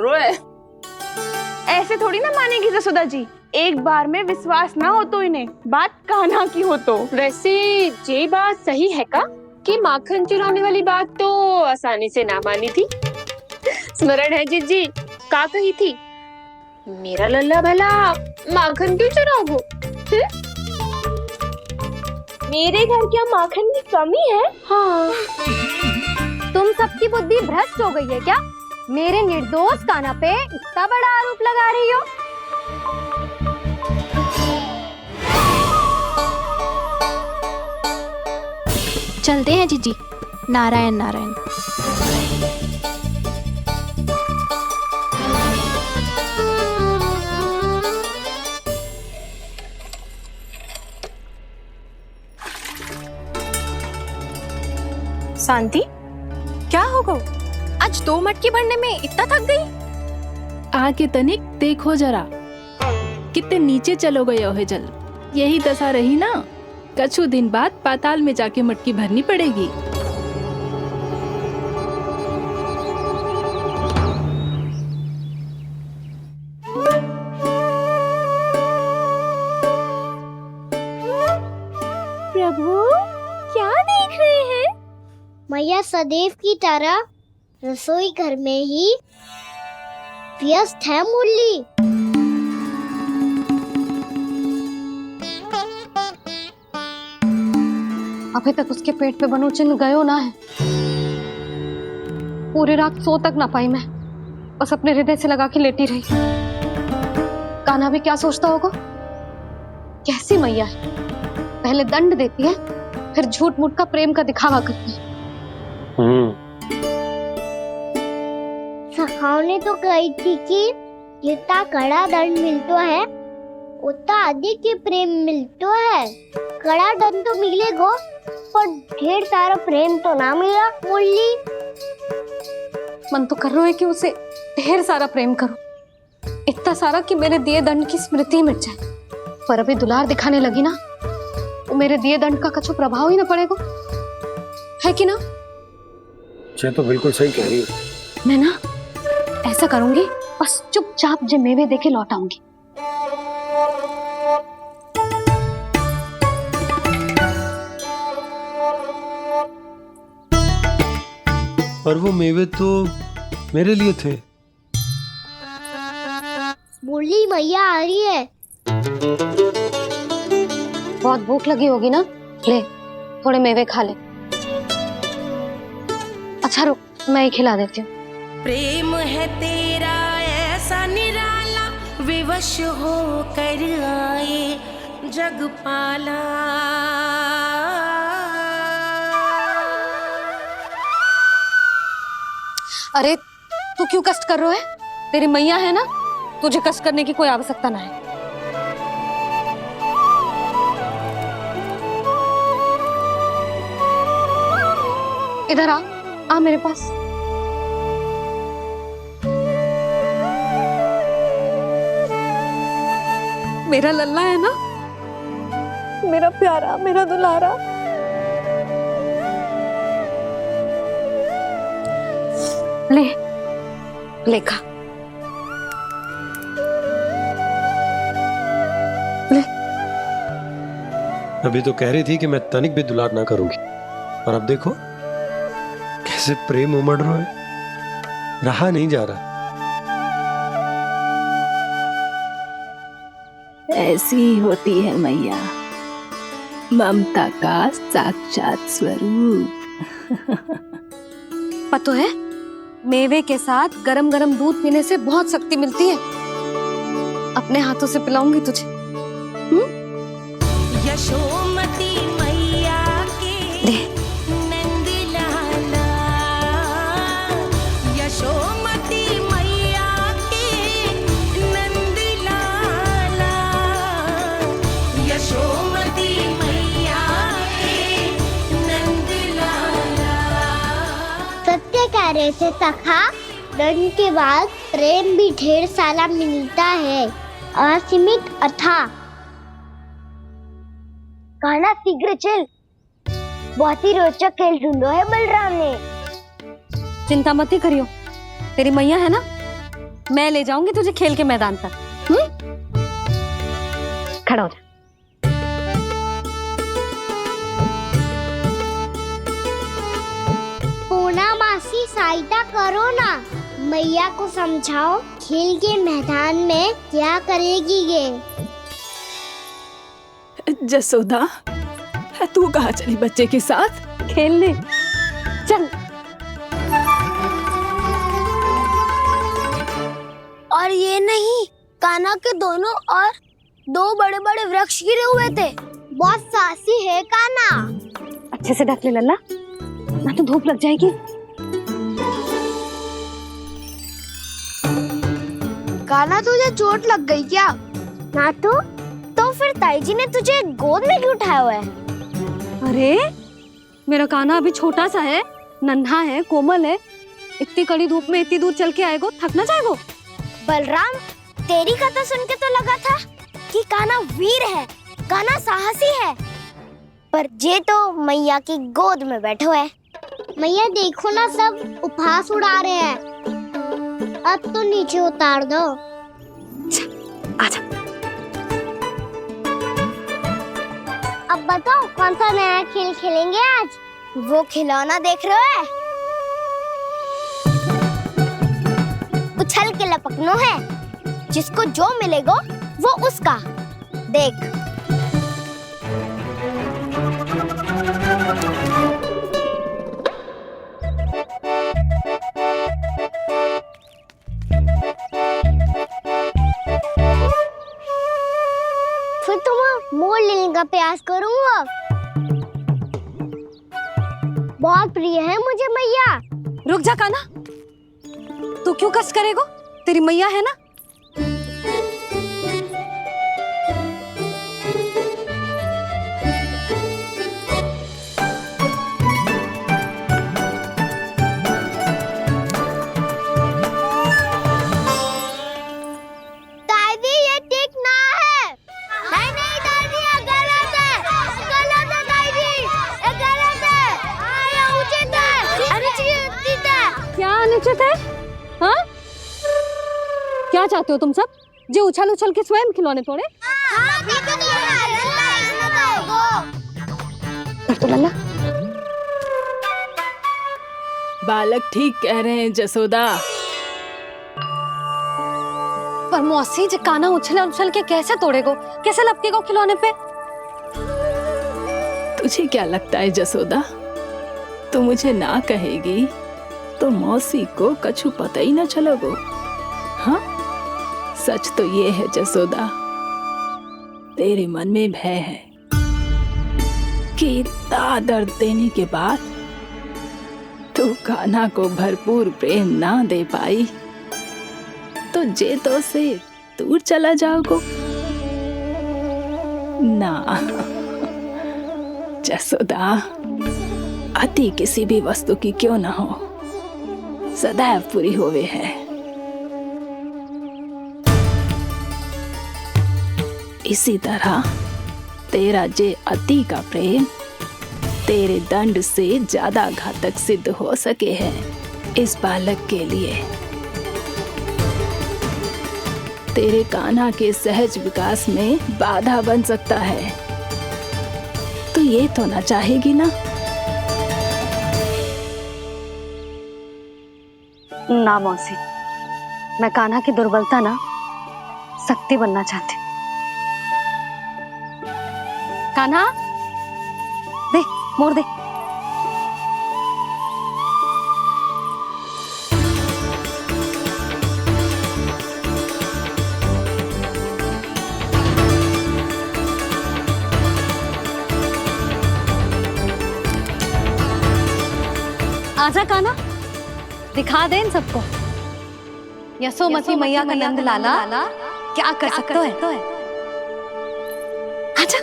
रोए। ऐसे थोड़ी ना मानेगी जसोदा जी, एक बार में विश्वास ना हो तो इन्हें, बात कान्हा की हो तो। वैसे ये बात सही है का कि माखन चुराने वाली बात तो आसानी से ना मानी थी। स्मरण है जीजी का कही थी, मेरा लल्ला भला माखन क्यों चुराओगे? मेरे घर क्या माखन की कमी है? हाँ। तुम सबकी बुद्धि भ्रष्ट हो गई है क्या? मेरे निर्दोष कान्हा पे इतना बड़ा आरोप लगा रही हो? चलते हैं जीजी। नारायण नारायण। शांति, क्या हो गो? आज 2 मटकी भरने में इतना थक गई? आके तनिक देखो जरा, कितने नीचे चलो गए हो जल। यही दशा रही ना, कछु दिन बाद पाताल में जाके मटकी भरनी पड़ेगी। प्रभु, क्या देख रहे हैं? मैया सदैव की तरह रसोई घर में ही व्यस्त है मुरली। अभी तक उसके पेट पे बनो चिन्ह गयो ना है। पूरी रात सो तक ना पाई मैं, बस अपने हृदय से लगा के लेटी रही। कान्हा भी क्या सोचता होगा, कैसी मैया है, पहले दंड देती है फिर झूठ मूठ का प्रेम का दिखावा करती है। सखाओ ने तो कही थी कि जितना कड़ा दंड मिलतो है उतना अधिक ही प्रेम मिलतो है। कड़ा दंड तो मिलेगो पर ढेर सारा प्रेम तो ना मिला मुरली। मन तो कर रहा है कि उसे ढेर सारा प्रेम करूं, इतना सारा कि मेरे दिए दंड की स्मृति मिट जाए। पर अभी दुलार दिखाने लगी ना, वो मेरे दिए दंड का कछु प्रभाव ही ना पड़ेगा, है कि ना? ये तो बिल्कुल सही कह रही है। मैं ना ऐसा करूंगी, बस चुपचाप जे मेवे देके लौट आऊंगी। पर वो मेवे तो मेरे लिए थे। मुरली मैया आ रही है। बहुत भूख लगी होगी ना, ले थोड़े मेवे खा ले। अच्छा रुक, मैं ही खिला देती हूँ। प्रेम है तेरा ऐसा निराला, विवश हो कर आए जगपाला। अरे तू क्यों कष्ट कर रहा है? तेरी मैया है ना, तुझे कष्ट करने की कोई आवश्यकता ना है। इधर आ मेरे पास। मेरा लल्ला है ना, मेरा प्यारा, मेरा दुलारा। ले ले खा, ले। अभी तो कह रही थी कि मैं तनिक भी दुलार ना करूंगी, और अब देखो कैसे प्रेम उमड़ रहा है, रहा नहीं जा रहा। ऐसी ही होती है मैया, ममता का साक्षात स्वरूप। पता है, मेवे के साथ गरम गरम दूध पीने से बहुत शक्ति मिलती है। अपने हाथों से पिलाऊंगी तुझे। यशोमती मैया के नंद लाला, यशोमती मैया के नंद लाला, यशोमती मैया के नंद लाला। सत्य कह रहे थे सखा, दंड के बाद प्रेम भी ढेर सारा मिलता है, असीमित अथाह। कान्हा शीघ्र चल, बहुत ही रोचक खेल ढूंढो है बलराम ने। चिंता मत ही करियो, तेरी मैया है ना, मैं ले जाऊंगी तुझे खेल के मैदान तक। खड़ा हो जा। पूना मासी सहायता करो ना, मैया को समझाओ खेल के मैदान में क्या करेगी ये। जसोदा, तू कहाँ चली बच्चे के साथ? खेलने चल। और ये नहीं, कान्हा के दोनों और दो बड़े बड़े वृक्ष गिरे हुए थे। बहुत साहसी है कान्हा। अच्छे से ढक ले लल्ला, ना तो धूप लग जाएगी। कान्हा तुझे चोट लग गई क्या? ना तो फिर ताई जी ने तुझे गोद में क्यों उठाया हुआ है? अरे मेरा कान्हा अभी छोटा सा है, नन्हा है, कोमल है। इतनी कड़ी धूप में इतनी दूर चल के आएगा, थक ना जाएगा। बलराम, तेरी कथा सुन के तो लगा था कि कान्हा वीर है, कान्हा साहसी है, पर ये तो मैया की गोद में बैठे हुए है। मैया देखो ना, सब उपहास उड़ा रहे हैं। अब तो नीचे उतार दो। आजा। अब बताओ कौन सा नया खेल खेलेंगे आज? वो खिलौना देख रहे हो? उछल के लपकनो है, जिसको जो मिलेगा वो उसका। देख। फिर तुम मोड़ लेने का प्रयास करूंगा। बहुत प्रिय है मुझे मैया। रुक जा कान्हा, तू क्यों कष्ट करेगा? तेरी मैया है ना। दादी ये ठीक ना है। नहीं नहीं दादी, ये गलत है। गलत है दादी, ये गलत है। ये उचित है, अनुचित है। क्या अनुचित है? हाँ? क्या चाहते हो तुम सब? जो उछल उछल के स्वयं खिलौने तोड़े? हाँ, भी तो तो लल्ला। बालक ठीक कह रहे हैं जसोदा। पर मौसी, जो कान्हा उछल उछल के कैसे तोड़ेगो, कैसे लपकेगो खिलौने पे? तुझे क्या लगता है जसोदा, तू मुझे ना कहेगी तो मौसी को कछु पता ही ना चलोगो। हाँ, सच तो ये है जसोदा, तेरे मन में भय है कि इतना दर्द देने के बाद तू कान्हा को भरपूर प्रेम ना दे पाई तो जे तो से दूर चला जाओगो ना। जसोदा, अति किसी भी वस्तु की क्यों ना हो, सदैव पूरी होवे है। इसी तरह तेरा जे अति का प्रेम तेरे दंड से ज्यादा घातक सिद्ध हो सके है इस बालक के लिए। तेरे कान्हा के सहज विकास में बाधा बन सकता है, तो ये तो ना चाहेगी ना? ना मौसी, मैं कान्हा की दुर्बलता ना शक्ति बनना चाहती हूँ। कान्हा, दे मोड़ दे। आजा कान्हा, दिखा दे इन सबको यशोमती मैया का नंद लाला क्या कर सकता है। आजा।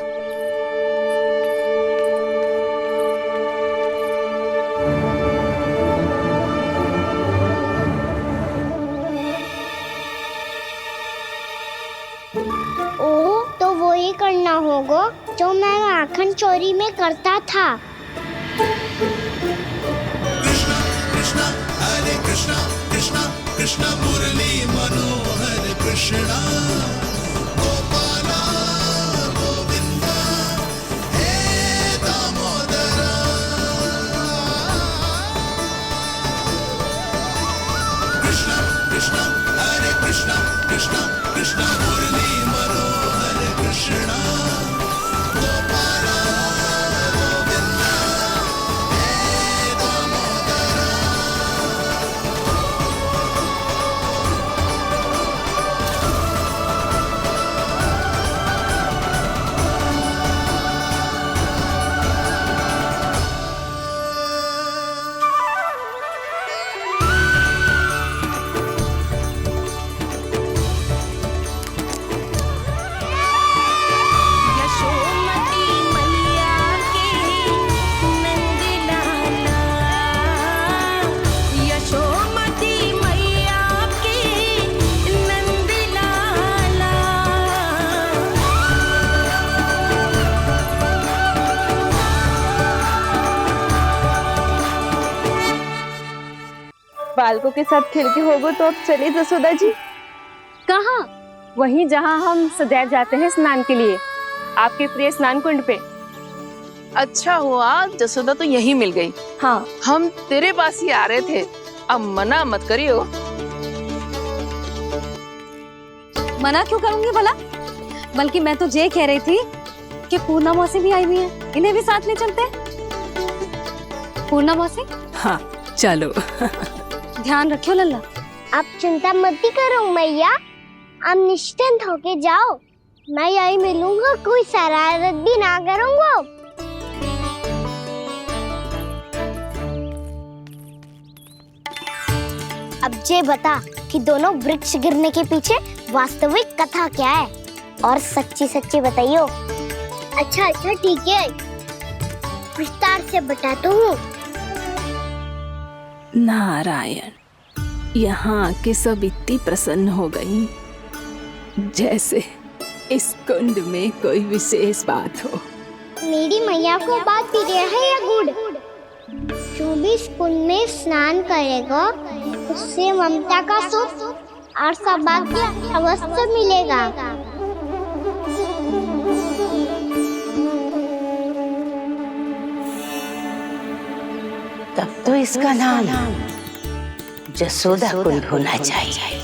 ओ, तो वो ही करना होगा जो मैं माखन चोरी में करता था। कृष्णा हरे कृष्णा कृष्णा कृष्णा मुरली मनोहर। बालकों के साथ खेल के होगो तो अब चले जसोदा जी। कहाँ? वहीं जहाँ हम सदैव जाते हैं स्नान के लिए, आपके प्रिय स्नान कुंड पे। अच्छा हुआ जसोदा तो यही मिल गई। हाँ, हम तेरे पास ही आ रहे थे, अब मना मत करियो। मना क्यों करूंगी भला? बल्कि मैं तो ये कह रही थी कि पूर्णा मौसी भी आई हुई है, इन्हें भी साथ ले चलते हैं। पूर्णा मौसी, हाँ चलो। ध्यान रखियो लल्ला। आप चिंता मत करो मैया, आप निश्चिंत होके जाओ, मैं यही मिलूंगा, कोई शरारत भी ना करूंगा। अब ये बता कि दोनों वृक्ष गिरने के पीछे वास्तविक कथा क्या है, और सच्ची सच्ची बताइयो। अच्छा अच्छा ठीक है, विस्तार से बताता हूँ। नारायण, यहाँ के सब इतनी प्रसन्न हो गई जैसे इस कुंड में कोई विशेष बात हो। मेरी मैया को बात प्रिय है या गुड़? जो भी इस कुंड में स्नान करेगा उससे ममता का सुख और सौभाग्य अवश्य मिलेगा। तब तो इसका नाम जसोदा कुंड होना चाहिए।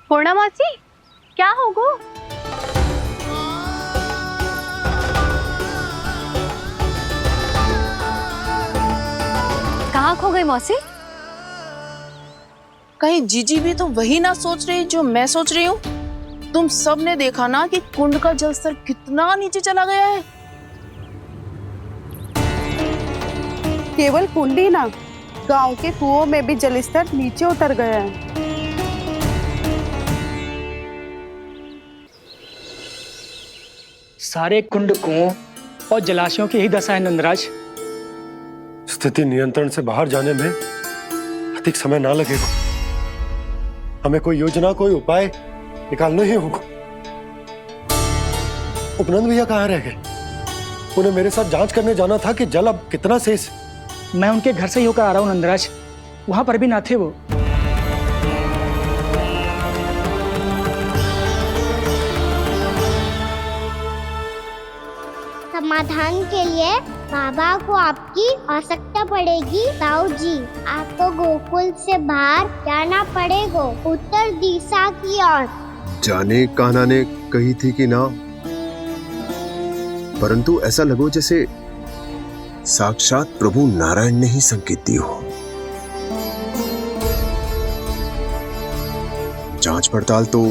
पूर्णा मौसी, क्या होगो? कहाँ खो गई मौसी? कहीं जीजी भी तो वही ना सोच रही जो मैं सोच रही हूँ। तुम सब ने देखा ना कि कुंड का जलस्तर कितना नीचे चला गया है। केवल कुंड ही ना, गांव के कुओं में भी जलस्तर नीचे उतर गया है। सारे कुंड, कुओं और जलाशयों की ही दशा है नंदराज। स्थिति नियंत्रण से बाहर जाने में अधिक समय ना लगेगा। हमें कोई योजना, कोई उपाय निकालना ही होगा। उपनंद भैया कहाँ रह गए? उन्हें मेरे साथ जांच करने जाना था कि जल अब कितना शेष। मैं उनके घर से ही होकर आ रहा हूँ नंदराज, वहां पर भी ना थे वो। समाधान के लिए बाबा को आपकी आवश्यकता पड़ेगी। ताऊ जी, आपको गोकुल से बाहर जाना पड़ेगा, उत्तर दिशा की ओर। जाने कान्हा ने कही थी कि ना, परंतु ऐसा लगो जैसे साक्षात प्रभु नारायण ने ही संकेत दी हो। जांच पड़ताल तो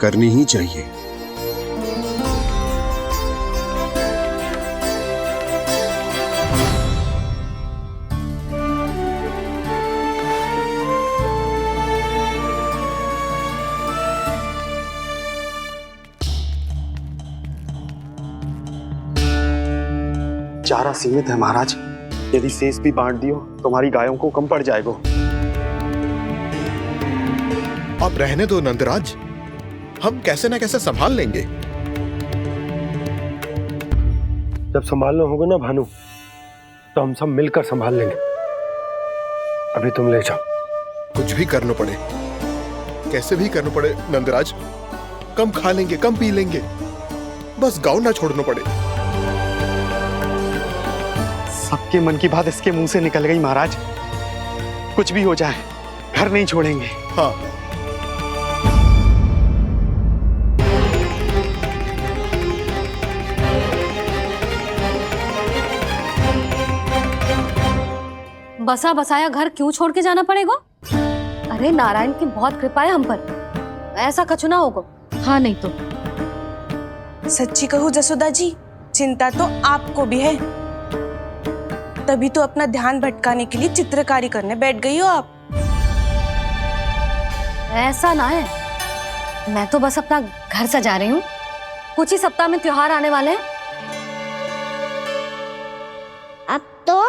करनी ही चाहिए। चारा सीमित है महाराज, यदि शेष भी बांट दियो तो हमारी गायों को कम पड़ जाएगा। आप रहने दो नंदराज, हम कैसे न कैसे संभाल लेंगे। जब संभालना होगा ना भानु, तो हम सब मिलकर संभाल लेंगे। अभी तुम ले जाओ। कुछ भी करना पड़े, कैसे भी करना पड़े नंदराज, कम खा लेंगे, कम पी लेंगे, बस गाँव ना छोड़ना पड़े। सबके मन की बात इसके मुंह से निकल गई महाराज। कुछ भी हो जाए घर नहीं छोड़ेंगे। हाँ, बसा बसाया घर क्यों छोड़ के जाना पड़ेगा? अरे नारायण की बहुत कृपा है हम पर, ऐसा कछु ना होगा। हाँ नहीं तो सच्ची कहूँ जसोदा जी, चिंता तो आपको भी है, तभी तो अपना ध्यान भटकाने के लिए चित्रकारी करने बैठ गई हो आप। ऐसा ना है, मैं तो बस अपना घर सजा रही हूँ। कुछ ही सप्ताह में त्योहार आने वाले हैं। अब तो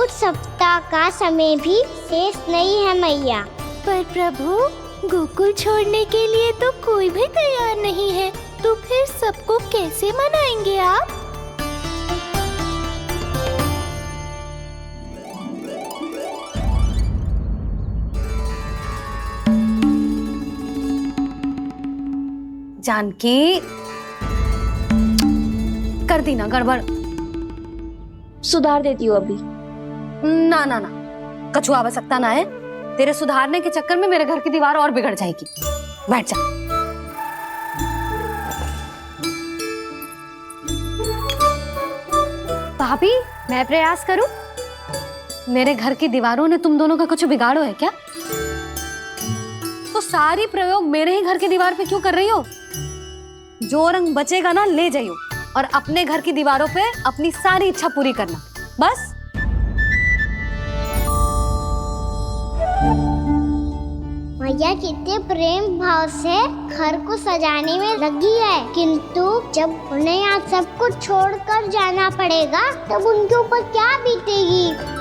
उस सप्ताह का समय भी शेष नहीं है मैया। पर प्रभु, गोकुल छोड़ने के लिए तो कोई भी तैयार नहीं है, तो फिर सबको कैसे मनाएंगे आप? जानकी, कर दी ना गड़बड़। सुधार देती हूँ अभी। ना ना ना, कछु आवश्यकता ना है। तेरे सुधारने के चक्कर में मेरे घर की दीवार और बिगड़ जाएगी। बैठ जा। भाभी, मैं प्रयास करूं? मेरे घर की दीवारों ने तुम दोनों का कुछ बिगाड़ो है क्या? तो सारी प्रयोग मेरे ही घर की दीवार पे क्यों कर रही हो? जो रंग बचेगा ना ले जाइयो और अपने घर की दीवारों पे अपनी सारी इच्छा पूरी करना, बस। मैया कितने प्रेम भाव से घर को सजाने में लगी है, किंतु जब उन्हें यहाँ सब कुछ छोड़कर जाना पड़ेगा तब उनके ऊपर क्या बीतेगी?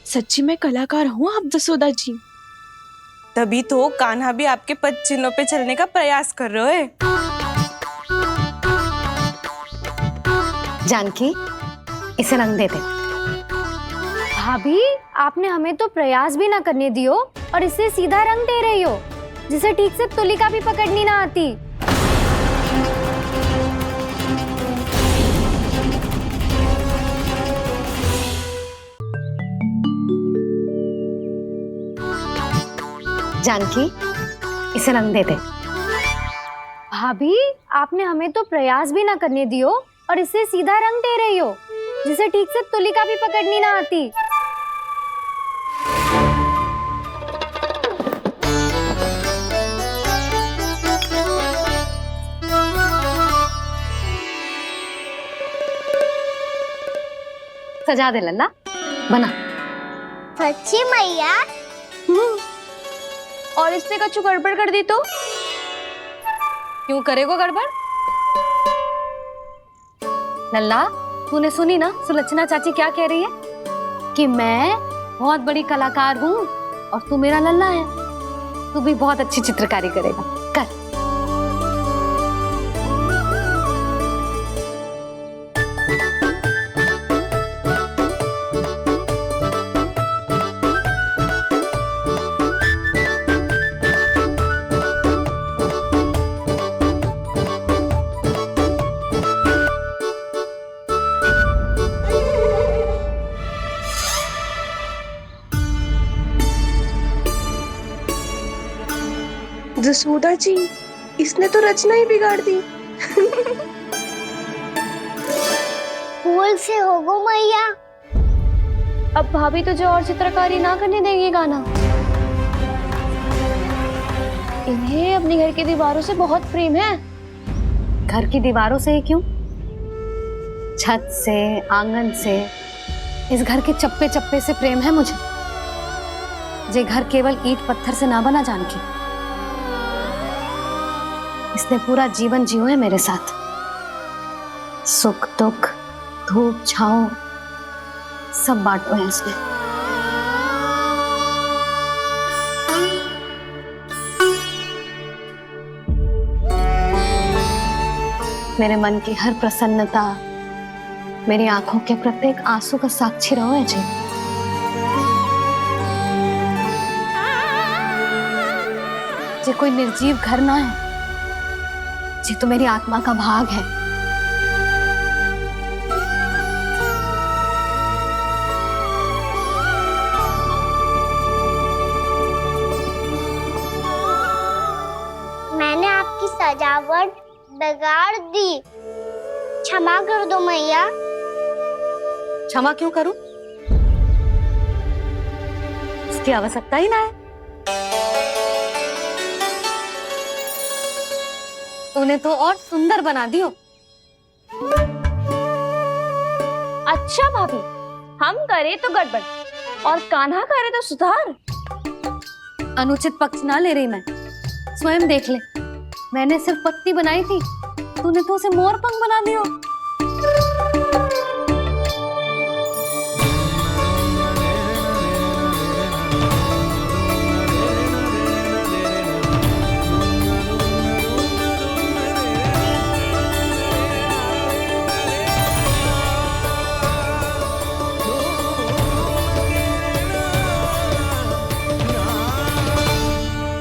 सच्ची में कलाकार हूँ आप जसोदा जी। तभी तो कान्हा भी आपके पद चिन्हों पे चलने का प्रयास कर रहे हैं। जानकी, इसे रंग दे दे। भाभी, आपने हमें तो प्रयास भी ना करने दियो और इसे सीधा रंग दे रही हो, जिसे ठीक से तुलिका भी पकड़नी ना आती। जानकी, इसे रंग दे दे। भाभी, आपने हमें तो प्रयास भी ना करने दियो और इसे सीधा रंग दे रही हो, जिसे ठीक से तुलिका भी पकड़नी ना आती। सजा दे लल्ला, बना। सच्ची मैया? और इसने कछु गड़बड़ कर दी तो? क्यों करेगो गड़बड़? लल्ला, तूने सुनी ना सुलक्षणा चाची क्या कह रही है? कि मैं बहुत बड़ी कलाकार हूँ और तू मेरा लल्ला है। तू भी बहुत अच्छी चित्रकारी करेगा, कर। जसोदा जी, इसने तो रचना ही बिगाड़ दी। फूल से होगो मैया। अब भाभी तुझे और चित्रकारी ना करने देंगे गाना। इन्हें अपने घर की दीवारों से बहुत प्रेम है। घर की दीवारों से ही क्यों? छत से, आंगन से, इस घर के चप्पे चप्पे से प्रेम है मुझे। ये घर केवल ईंट पत्थर से ना बना जानकी। इसने पूरा जीवन जियो है मेरे साथ। सुख दुख, धूप छाँव सब बांटो है इसने। मेरे मन की हर प्रसन्नता, मेरी आंखों के प्रत्येक आंसू का साक्षी रहो है जी। ये कोई निर्जीव घर ना है, ये तो मेरी आत्मा का भाग है। मैंने आपकी सजावट बिगाड़ दी। क्षमा कर दो मैया। क्षमा क्यों करूं? उसकी आवश्यकता ही ना है। तूने तो और सुंदर बना दियो। अच्छा भाभी, हम करे तो गड़बड़ और कान्हा करे तो सुधार। अनुचित पक्ष ना ले रही मैं, स्वयं देख ले। मैंने सिर्फ पत्ती बनाई थी, तूने तो उसे मोर पंख बना दियो।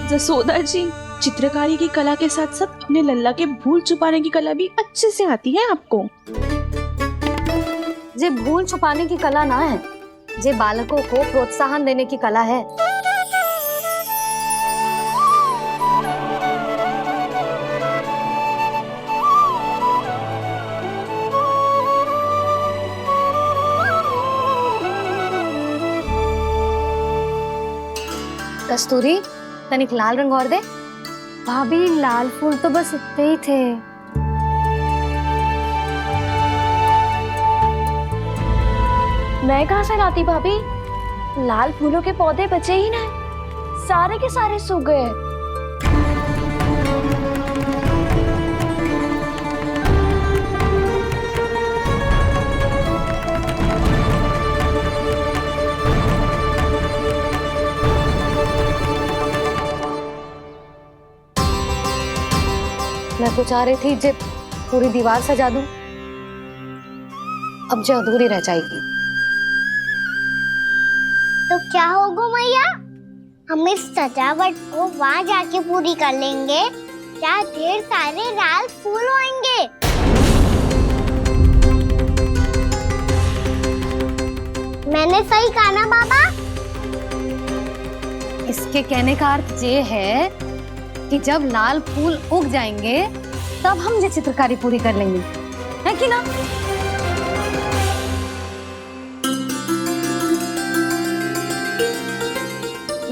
जसोदा जी, चित्रकारी की कला के साथ साथ अपने लल्ला के भूल छुपाने की कला भी अच्छे से आती है आपको। जे भूल छुपाने की कला ना है, जे बालकों को प्रोत्साहन देने की कला है। कस्तूरी, तनिक लाल रंग और दे। भाभी लाल फूल तो बस इतने ही थे। मैं कहाँ से लाती भाभी? लाल फूलों के पौधे बचे ही ना, सारे के सारे सूख गए। मैं तो चाह रही थी जे पूरी दीवार सजा दूं, अब जो अधूरी रह जाएगी। तो क्या होगा मैया? हम इस सजावट को वहाँ जाके पूरी कर लेंगे जहाँ ढेर सारे लाल फूल होंगे। मैंने सही कहा ना बाबा? इसके कहने का अर्थ ये है कि जब लाल फूल उग जाएंगे तब हम ये चित्रकारी पूरी कर लेंगे, है कि ना?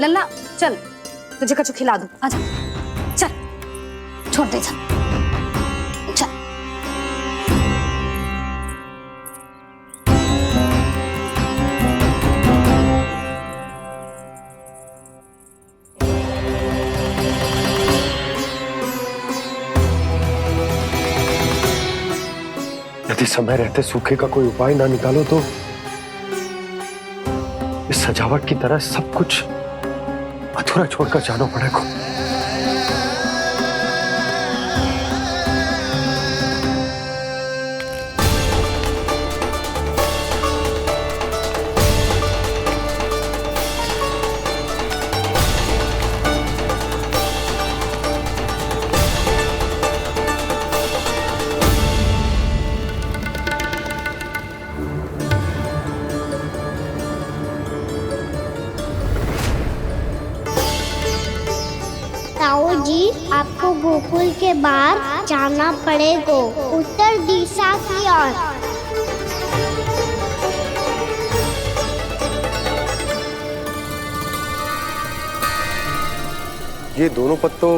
लल्ला चल, तुझे कछु खिला दूं, आजा। चल, छोड़ दे, चल चल। यदि समय रहते सूखे का कोई उपाय ना निकालो तो इस सजावट की तरह सब कुछ अधूरा छोड़कर जाना पड़ेगा। ताऊ जी, आपको गोकुल के बाहर जाना पड़ेगा, उत्तर दिशा की ओर। ये दोनों पथ तो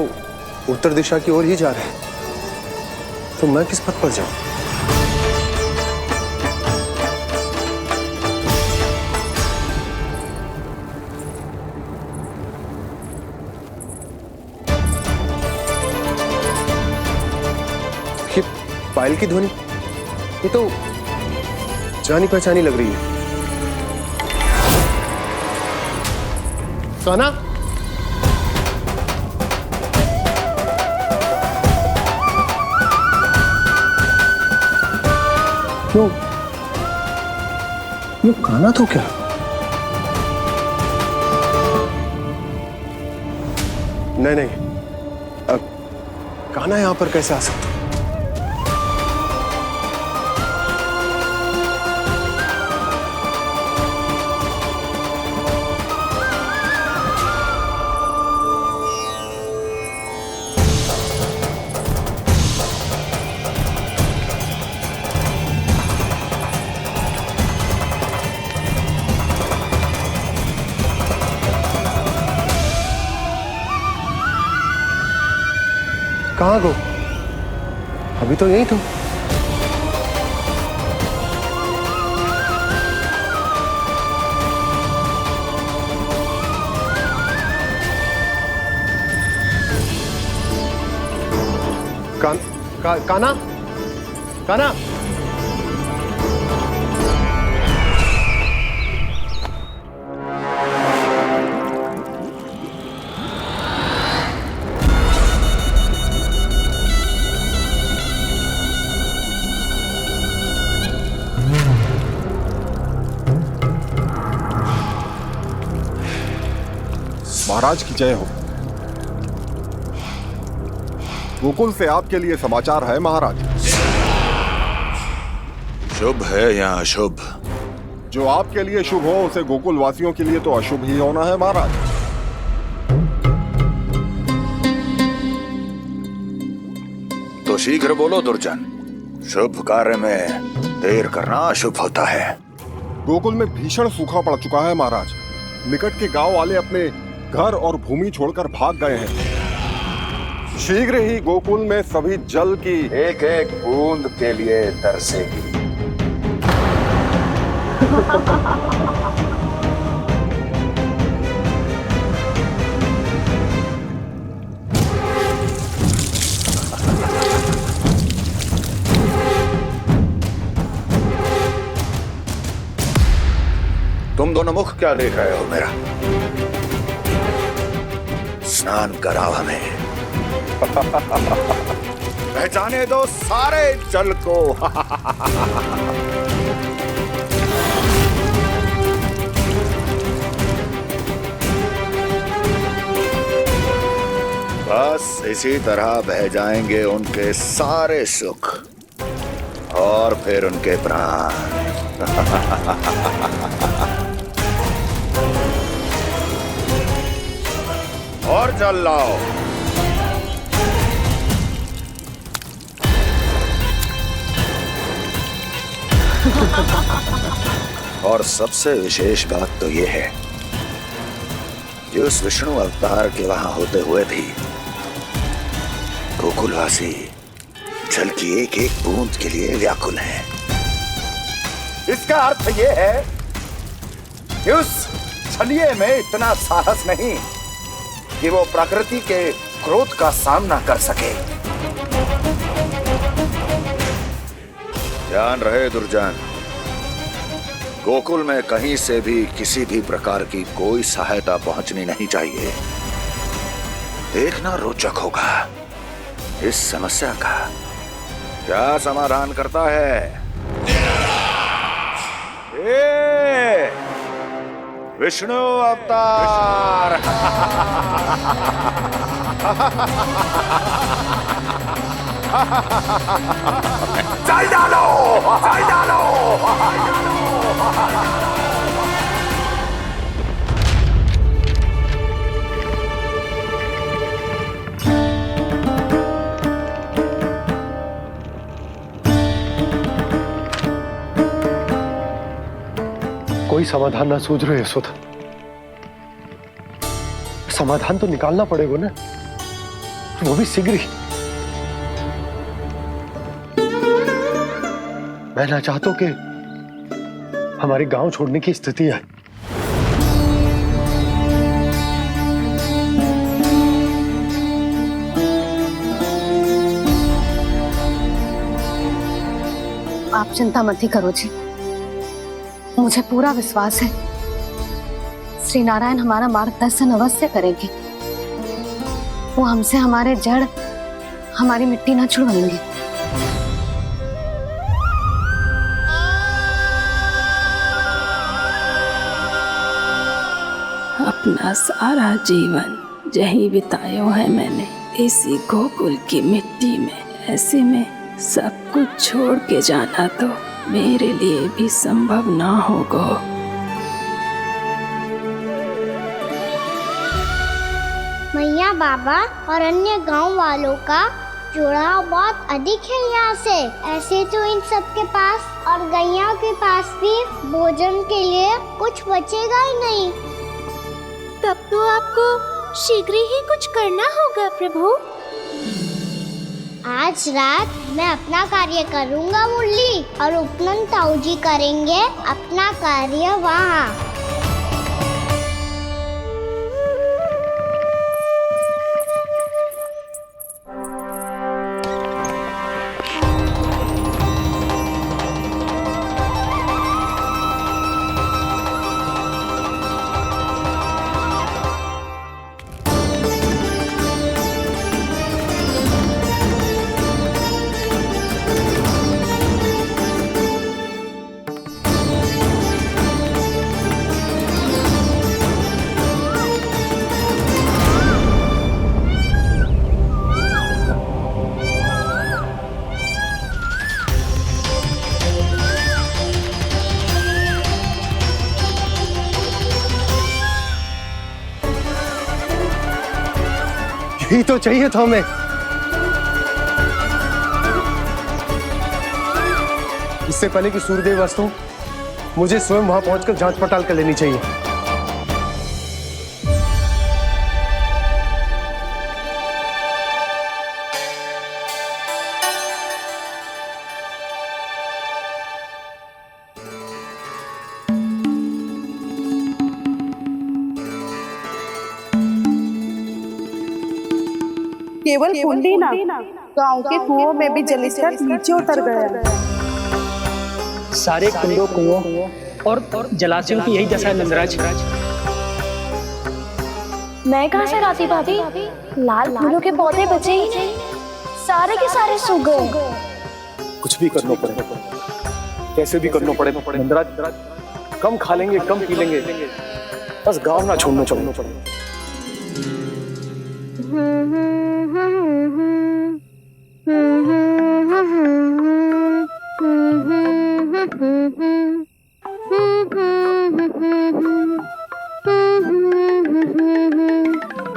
उत्तर दिशा की ओर ही जा रहे हैं, तो मैं किस पथ पर जाऊं? ये पायल की ध्वनि, ये तो जानी पहचानी लग रही है। कान्हा, ये कान्हा तो क्या? नहीं नहीं, कान्हा यहां पर कैसे आ सकता? कहाँ गो? अभी तो यही तो। काना काना महाराज की जय हो। गोकुल से आपके लिए समाचार है महाराज। शुभ है या अशुभ? जो आपके लिए शुभ हो उसे गोकुल वासियों के लिए तो अशुभ ही होना है महाराज। तो शीघ्र बोलो दुर्जन, शुभ कार्य में देर करना अशुभ होता है। गोकुल में भीषण सूखा पड़ चुका है महाराज। निकट के गांव वाले अपने घर और भूमि छोड़कर भाग गए हैं। शीघ्र ही गोकुल में सभी जल की एक एक बूंद के लिए तरसेगी। तुम दोनों मुख क्या देख रहे हो मेरा? स्नान कराओ हमें। पहचाने दो सारे जल को। बस इसी तरह बह जाएंगे उनके सारे सुख और फिर उनके प्राण। और जल लाओ। और सबसे विशेष बात तो ये है कि उस विष्णु अवतार के वहां होते हुए भी गोकुलवासी जल की एक एक बूंद के लिए व्याकुल हैं। इसका अर्थ ये है कि उस छलिए में इतना साहस नहीं कि वो प्रकृति के क्रोध का सामना कर सके। ध्यान रहे दुर्जन, गोकुल में कहीं से भी किसी भी प्रकार की कोई सहायता पहुंचनी नहीं चाहिए। देखना रोचक होगा इस समस्या का क्या समाधान करता है। विष्णु अवतार। चल डालो, चल डालो। कोई समाधान ना सूझ रहे यशोदा। समाधान तो निकालना पड़ेगा ना, वो भी शीघ्र ही। मैं ना चाहता कि हमारे गांव छोड़ने की स्थिति आए। आप चिंता मत ही करो जी, मुझे पूरा विश्वास है श्री नारायण हमारा मार्गदर्शन अवश्य करेंगे। वो हमसे हमारे जड़, हमारी मिट्टी ना छुड़वाएंगे। अपना सारा जीवन यही बितायो है मैंने, इसी गोकुल की मिट्टी में। ऐसे में सब कुछ छोड़ के जाना तो मेरे लिए भी संभव ना होगा। मैया बाबा और अन्य गांव वालों का जुड़ाव बहुत अधिक है यहाँ से। ऐसे तो इन सब के पास और गैया के पास भी भोजन के लिए कुछ बचेगा ही नहीं। तब तो आपको शीघ्र ही कुछ करना होगा प्रभु। आज रात मैं अपना कार्य करूंगा मुरली, और उपनंद ताऊ जी करेंगे अपना कार्य वहाँ। यही तो चाहिए था हमें। इससे पहले कि सूर्यदेव अस्तु, मुझे स्वयं वहां पहुंचकर जांच पड़ताल कर लेनी चाहिए। केवल कुंडी ना, गांव के कुओं में भी जलस्तर नीचे उतर गया। सारे कुंडों कुओं और जलाशयों की यही दशा है नंदराज। मैं कहाँ से लाती भाभी? लाल फूलों के पौधे बचे ही नहीं, सारे के सारे सूख गए। कुछ भी करना पड़े, कैसे भी करना पड़े नंदराज। कम खा लेंगे, कम पी लेंगे, बस गांव ना छोड़ना पड़े।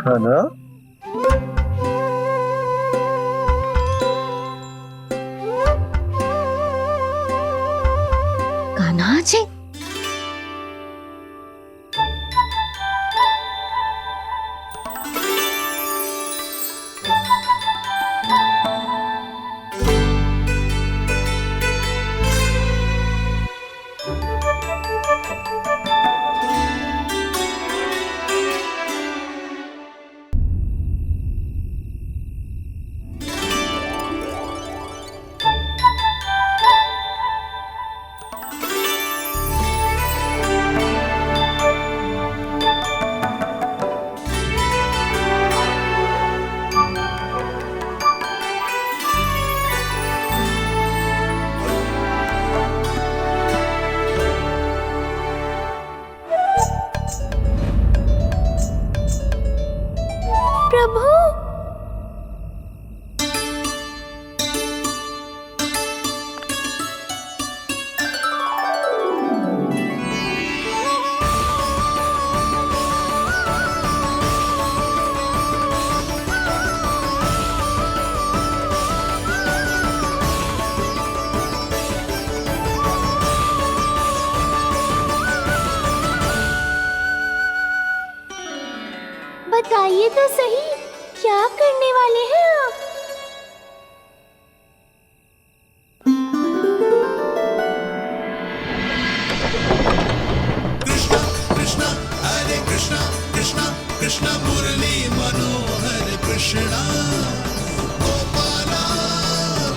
है ना? कान्हा जी, प्रभु। बताइए तो सही, क्या करने वाले हैं आप? कृष्णा कृष्णा हरे कृष्णा कृष्णा कृष्णा मुरली मनोहर कृष्णा गोपाला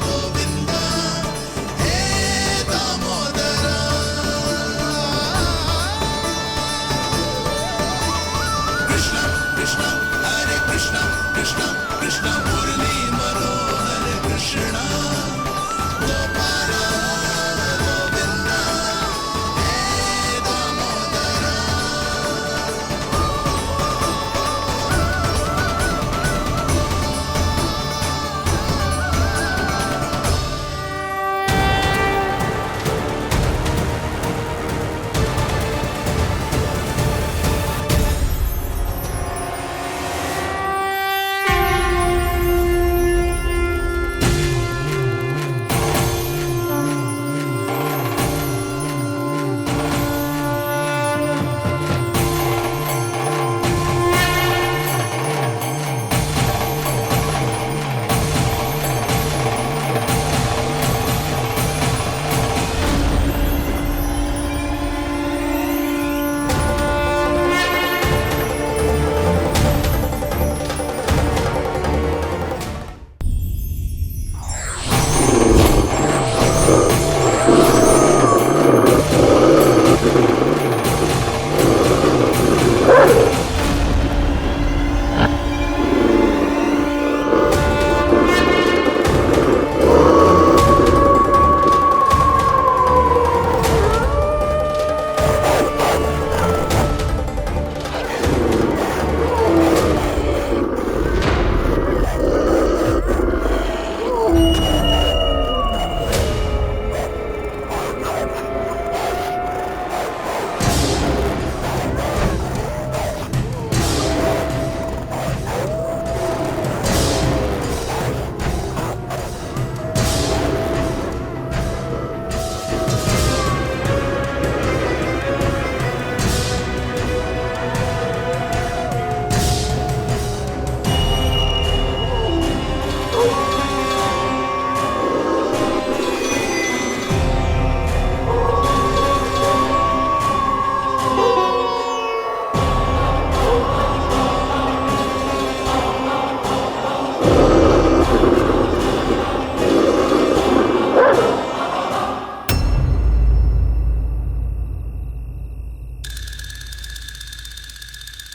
गोविंदा हे दामोदरा। कृष्णा कृष्णा हरे कृष्णा कृष्णा कृष्णा मुरली मनोहर कृष्णा गोपाला गोविंदा हे दामोदरा।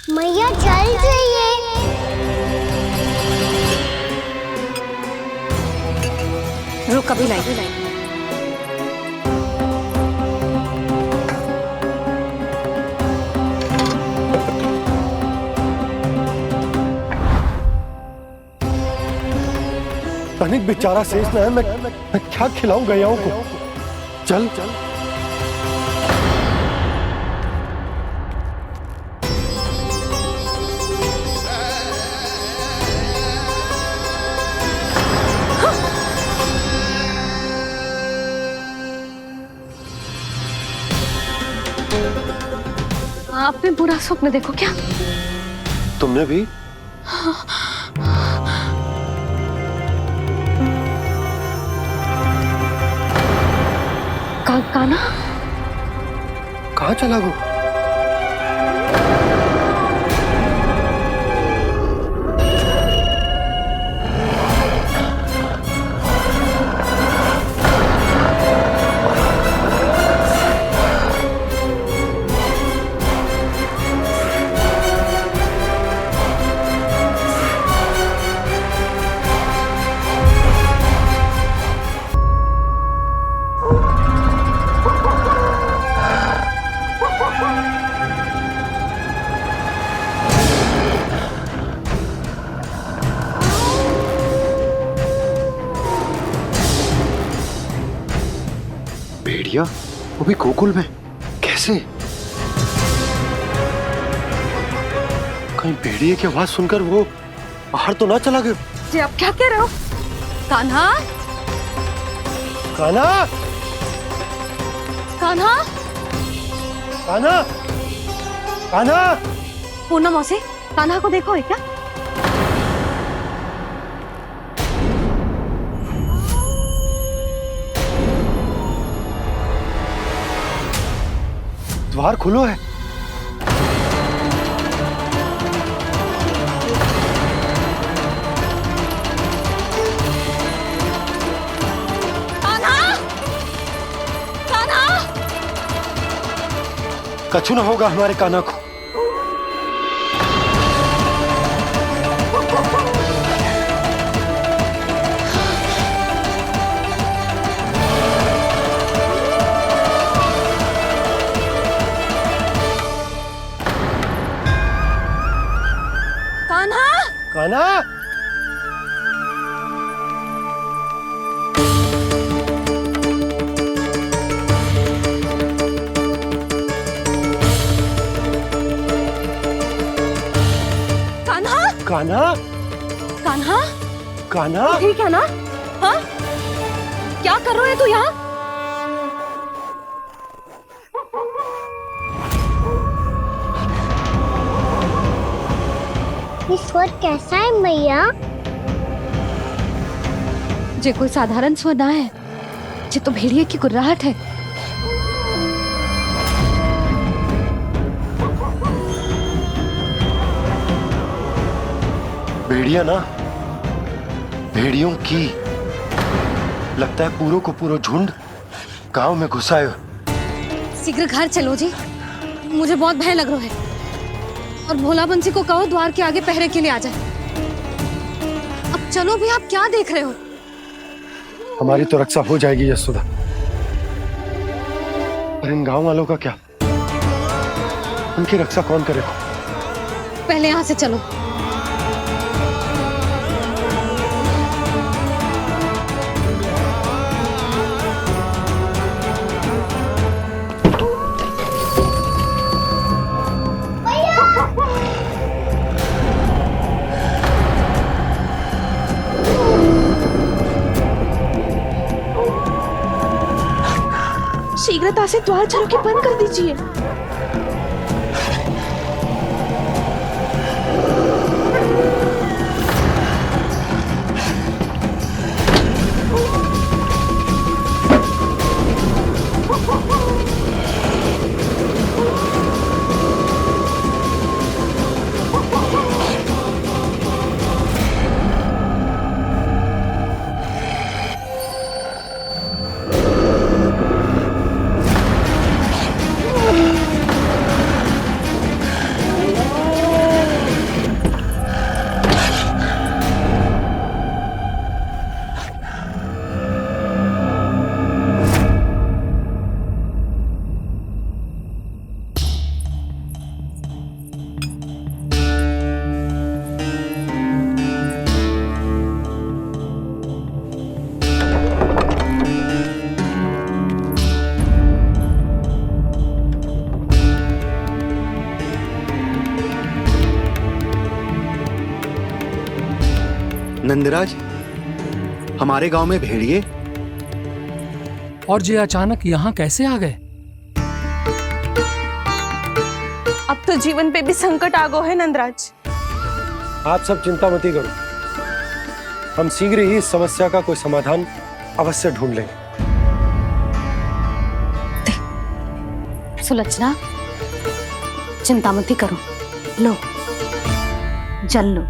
मैया चल जाइए। रुक अभी लाई। तनिक बेचारा शेष ना है, मैं क्या खिलाऊं गयाओं को। चल चल आपने बुरा स्वप्न देखो क्या? तुमने भी? काना कहाँ चला वो? भेड़िया वो भी गोकुल में कैसे? कहीं भेड़िए की आवाज सुनकर वो बाहर तो ना चला गया? जी आप क्या कह रहे हो? कान्हा कान्हा कान्हा कान्हा कान्हा। पूनम मौसी, कान्हा को देखो है क्या? द्वार खुलो है। कान्हा कान्हा। कछु ना होगा हमारे कान्हा को। कान्हा कान्हा कान्हा कान्हा कान्हा। ठीक है ना? हाँ क्या कर रहे हो तू यहाँ? ये स्वर कैसा है मैया? जे कोई साधारण स्वर ना है, जे तो भेड़िए की गुर्राहट है। भेड़िया ना, भेड़ियों की लगता है पूरों को पूरा झुंड गांव में घुसाए। शीघ्र घर चलो जी, मुझे बहुत भय लग रहा है। और भोला बंसी को कहो द्वार के आगे पहरे के लिए आ जाए। अब चलो भी, आप क्या देख रहे हो? हमारी तो रक्षा हो जाएगी यशोदा, पर इन गांव वालों का क्या? उनकी रक्षा कौन करेगा? पहले यहाँ से चलो। शीघ्रता से द्वार चलो के बंद कर दीजिए। नंदराज, हमारे गांव में भेड़िए और ये अचानक यहाँ कैसे आ गए? अब तो जीवन पे भी संकट आ गो है नंदराज। आप सब चिंता मत करो, हम शीघ्र ही इस समस्या का कोई समाधान अवश्य ढूंढ लेंगे। सुलक्षणा, चिंता मत करो, लो जल लो।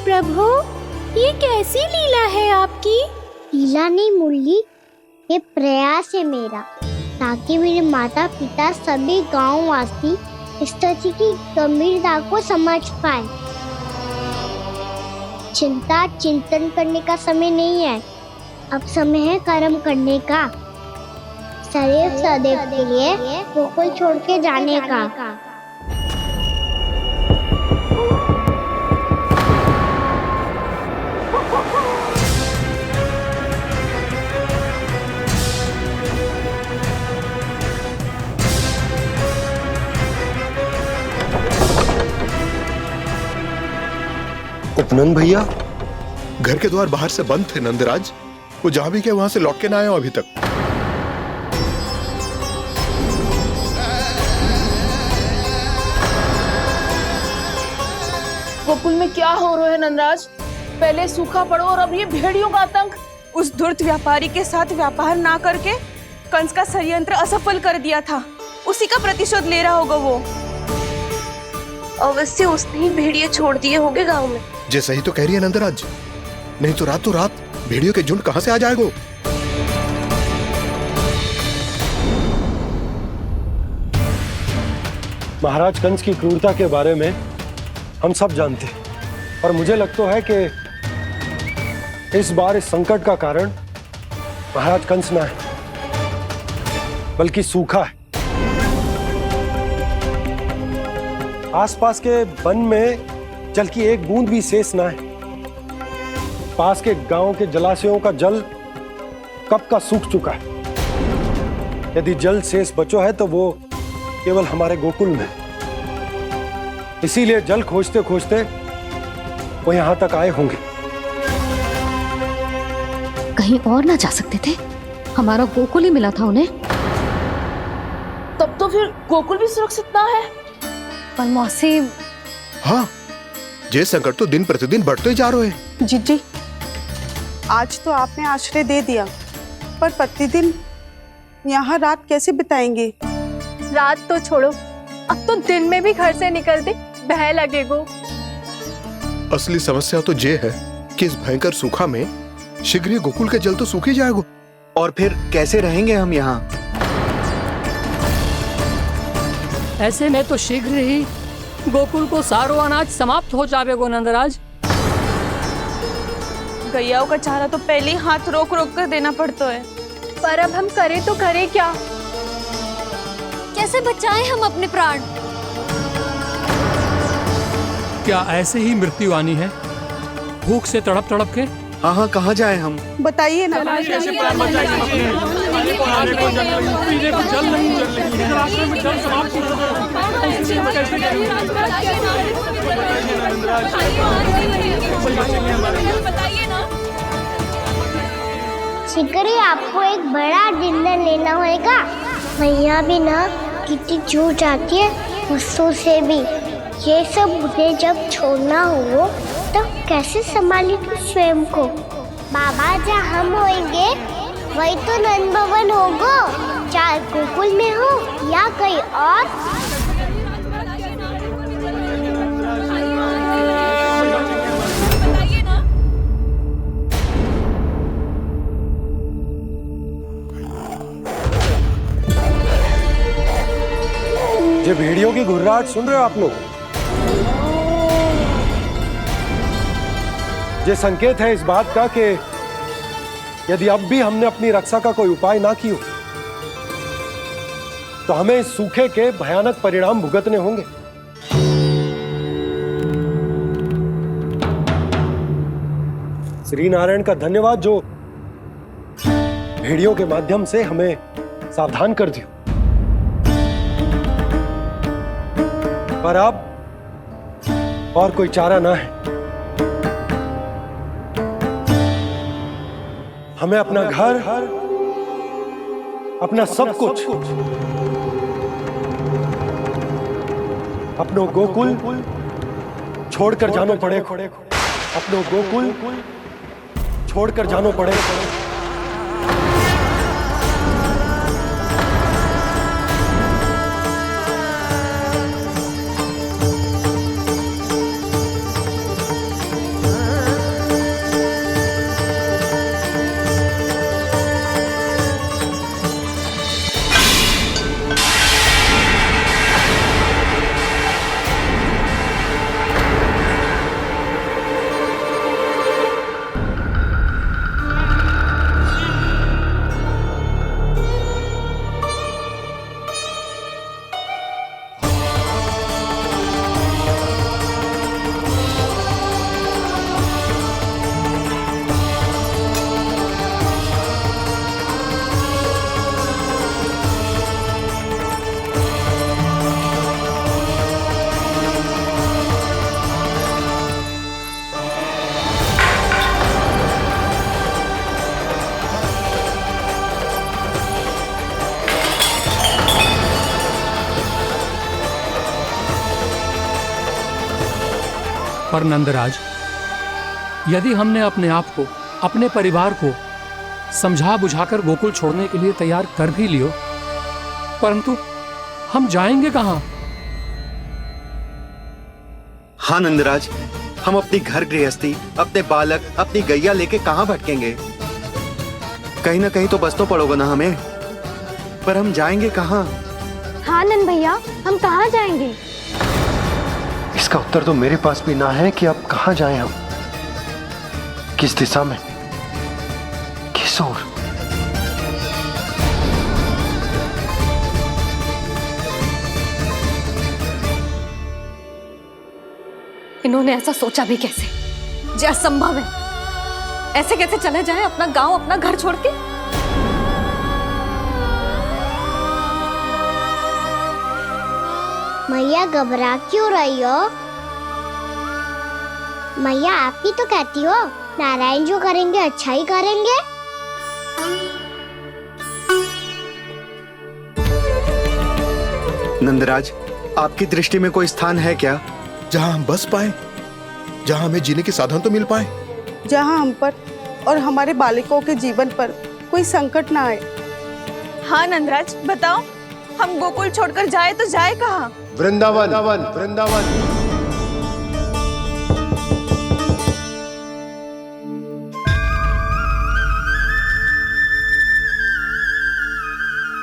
प्रभु, ये कैसी लीला है आपकी? लीला नहीं मुरली, ये प्रयास है मेरा, ताकि मेरे माता पिता सभी गांव वासी स्थिति की गंभीरता को समझ पाए। चिंता चिंतन करने का समय नहीं है, अब समय है कर्म करने का, सदैव सदैव के लिए गोकुल छोड़ के जाने का। उपनंद भैया, घर के द्वार बाहर से बंद थे नंदराज, वो जहां भी गए वहां से लौट के ना आए हो अभी तक। गोकुल में क्या हो रहा है नंदराज? पहले सूखा पड़ो और अब ये भेड़ियों का आतंक। उस धूर्त व्यापारी के साथ व्यापार ना करके कंस का षड्यंत्र असफल कर दिया था, उसी का प्रतिशोध ले रहा होगा वो। अवश्य उसने ही भेड़िए छोड़ दिए होंगे गांव में। जे सही तो कह रही है नंदराज, नहीं तो रात भेड़ियों के झुंड कहां से आ जाएगो? महाराज कंस की क्रूरता के बारे में हम सब जानते हैं, और मुझे लगता है कि इस बार इस संकट का कारण महाराज कंस ना है, बल्कि सूखा है। आसपास के वन में जल की एक बूंद भी शेष ना है। पास के गांव के जलाशयों का जल कब का सूख चुका है। यदि जल शेष बचो है तो वो केवल हमारे गोकुल में। इसीलिए जल खोजते खोजते वो यहां तक आए होंगे। कहीं और ना जा सकते थे? हमारा गोकुल ही मिला था उन्हें। तब तो फिर गोकुल भी सुरक्षित ना है। पर मौसी, हाँ, ये संकट तो दिन प्रतिदिन बढ़ते ही जा रहे हैं। जीजी, आज तो आपने आश्रय दे दिया, पर प्रतिदिन यहाँ रात कैसे बिताएंगे? रात तो छोड़ो, अब तो दिन में भी घर से निकलते भय लगेगो। असली समस्या तो ये है कि इस भयंकर सूखा में शीघ्र ही गोकुल के जल तो सूख ही जाएगा। और फिर कैसे रहेंगे हम यहाँ? ऐसे में तो शीघ्र ही गोकुल को सारो अनाज समाप्त हो जाएगो नंदराज। गैयाओं का चारा तो पहले ही हाथ रोक रोक कर देना पड़ता है। पर अब हम करें तो करें क्या? कैसे बचाएं हम अपने प्राण? क्या ऐसे ही मृत्यु आनी है, भूख से तड़प तड़प के? हाँ, कहाँ जाएं हम? बताइए ना। शीघ्र ही आपको एक बड़ा निर्णय लेना होगा। मैया भी ना कितनी जूझ जाती है गुस्सों से भी। ये सब मुझे जब छोड़ना हो तो कैसे संभालेगी स्वयं को? बाबा जहाँ हम होंगे वही तो नंद भवन होगा, चाहे गोकुल में हो या कहीं और। ये भेड़ियों की घुर्राहट सुन रहे हो आप लोग? ये संकेत है इस बात का कि यदि अब भी हमने अपनी रक्षा का कोई उपाय ना किया तो हमें इस सूखे के भयानक परिणाम भुगतने होंगे। श्री नारायण का धन्यवाद जो भेड़ियों के माध्यम से हमें सावधान कर दिया। पर अब और कोई चारा ना है। हमें अपना घर, अपना सब कुछ, अपनो गोकुल छोड़कर जानो पड़े। अपनो गोकुल छोड़कर जानो पड़े। पर नंदराज, यदि हमने अपने आप को, अपने परिवार को समझा बुझाकर गोकुल छोड़ने के लिए तैयार कर भी लियो, परंतु हम जाएंगे कहां? हाँ नंदराज, हम अपनी घर गृहस्थी, अपने बालक, अपनी गैया लेके कहां भटकेंगे? कहीं ना कहीं तो बस तो पड़ोगे ना हमें, पर हम जाएंगे कहां? हाँ नंद भैया, हम कहाँ जाएंगे? इसका उत्तर तो मेरे पास भी ना है कि अब कहां जाएं हम, किस दिशा में, किस ओर। इन्होंने ऐसा सोचा भी कैसे? जो असंभव है। ऐसे कैसे चले जाएं अपना गांव, अपना घर छोड़ के? मैया घबरा क्यों रही हो? मैया आप ही तो कहती हो नारायण जो करेंगे अच्छा ही करेंगे। नंदराज, आपकी दृष्टि में कोई स्थान है क्या जहां हम बस पाए, जहां हमें जीने के साधन तो मिल पाए, जहाँ हम पर और हमारे बालकों के जीवन पर कोई संकट ना आए? हाँ नंदराज, बताओ, हम गोकुल छोड़कर जाए तो जाए कहाँ? वृंदावन, वृंदावन।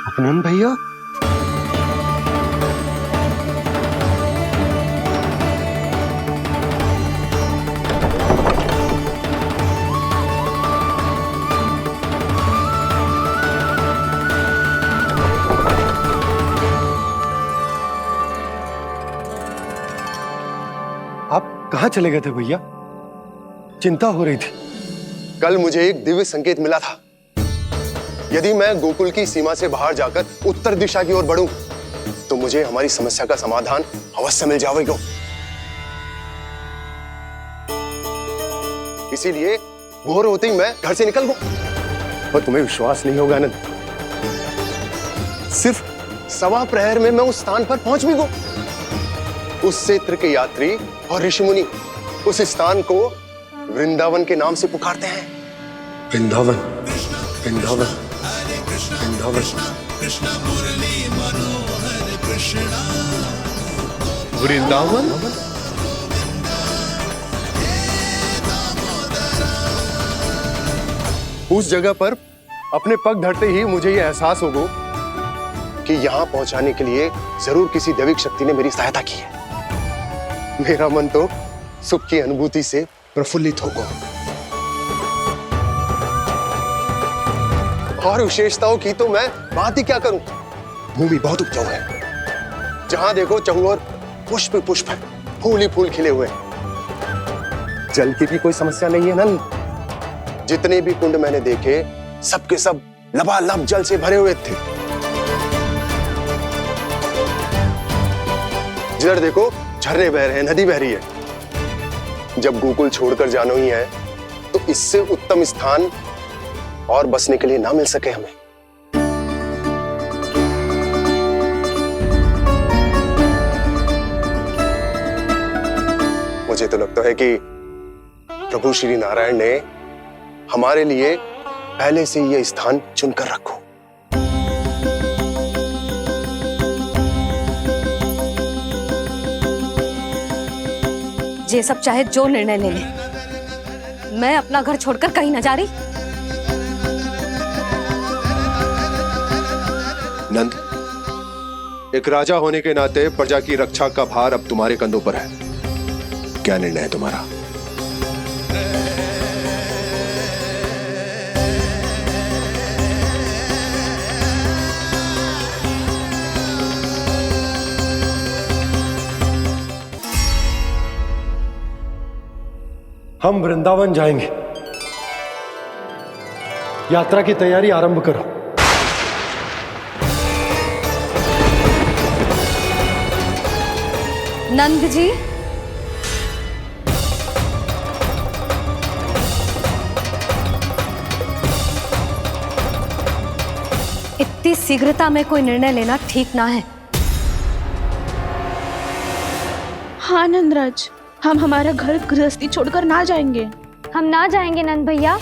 उपनंद भैया, कहां चले गए थे भैया? चिंता हो रही थी। कल मुझे एक दिव्य संकेत मिला था। यदि मैं गोकुल की सीमा से बाहर जाकर उत्तर दिशा की ओर बढ़ूं, तो मुझे हमारी समस्या का समाधान अवश्य मिल जाएगा। इसीलिए भोर होते ही मैं घर से निकल गया। और तुम्हें विश्वास नहीं होगा आनंद, सिर्फ सवा प्रहर में मैं उस स्थान पर पहुंच भी गया। उस क्षेत्र के यात्री और ऋषि मुनि उस स्थान को वृंदावन के नाम से पुकारते हैं। वृंदावन, वृंदावन, वृंदावन। वृंदावन? उस जगह पर अपने पग धरते ही मुझे यह एहसास होगा कि यहां पहुंचाने के लिए जरूर किसी दैविक शक्ति ने मेरी सहायता की है। मेरा मन तो सुख की अनुभूति से प्रफुल्लित होगा। और विशेषताओं की तो मैं बात ही क्या करूं। भूमि बहुत उपजाऊ है, जहां देखो चहुओर पुष्प पुष्प है, फूल ही फूल खिले हुए हैं। जल की भी कोई समस्या नहीं है नंद। जितने भी कुंड मैंने देखे सबके सब लबालब जल से भरे हुए थे। जिधर देखो झरने बह रहे हैं, नदी बह रही है। जब गोकुल छोड़कर जाना ही है तो इससे उत्तम स्थान और बसने के लिए ना मिल सके हमें। मुझे तो लगता है कि प्रभु श्री नारायण ने हमारे लिए पहले से यह स्थान चुनकर रखो। ये सब चाहे जो निर्णय ले ले, मैं अपना घर छोड़कर कहीं न जा रही। नंद, एक राजा होने के नाते प्रजा की रक्षा का भार अब तुम्हारे कंधों पर है। क्या निर्णय है तुम्हारा? हम वृंदावन जाएंगे। यात्रा की तैयारी आरंभ करो। नंद जी, इतनी शीघ्रता में कोई निर्णय लेना ठीक ना है। हाँ नंदराज, हम हमारा घर गृहस्थी छोड़कर ना जाएंगे। हम ना जाएंगे नंद भैया।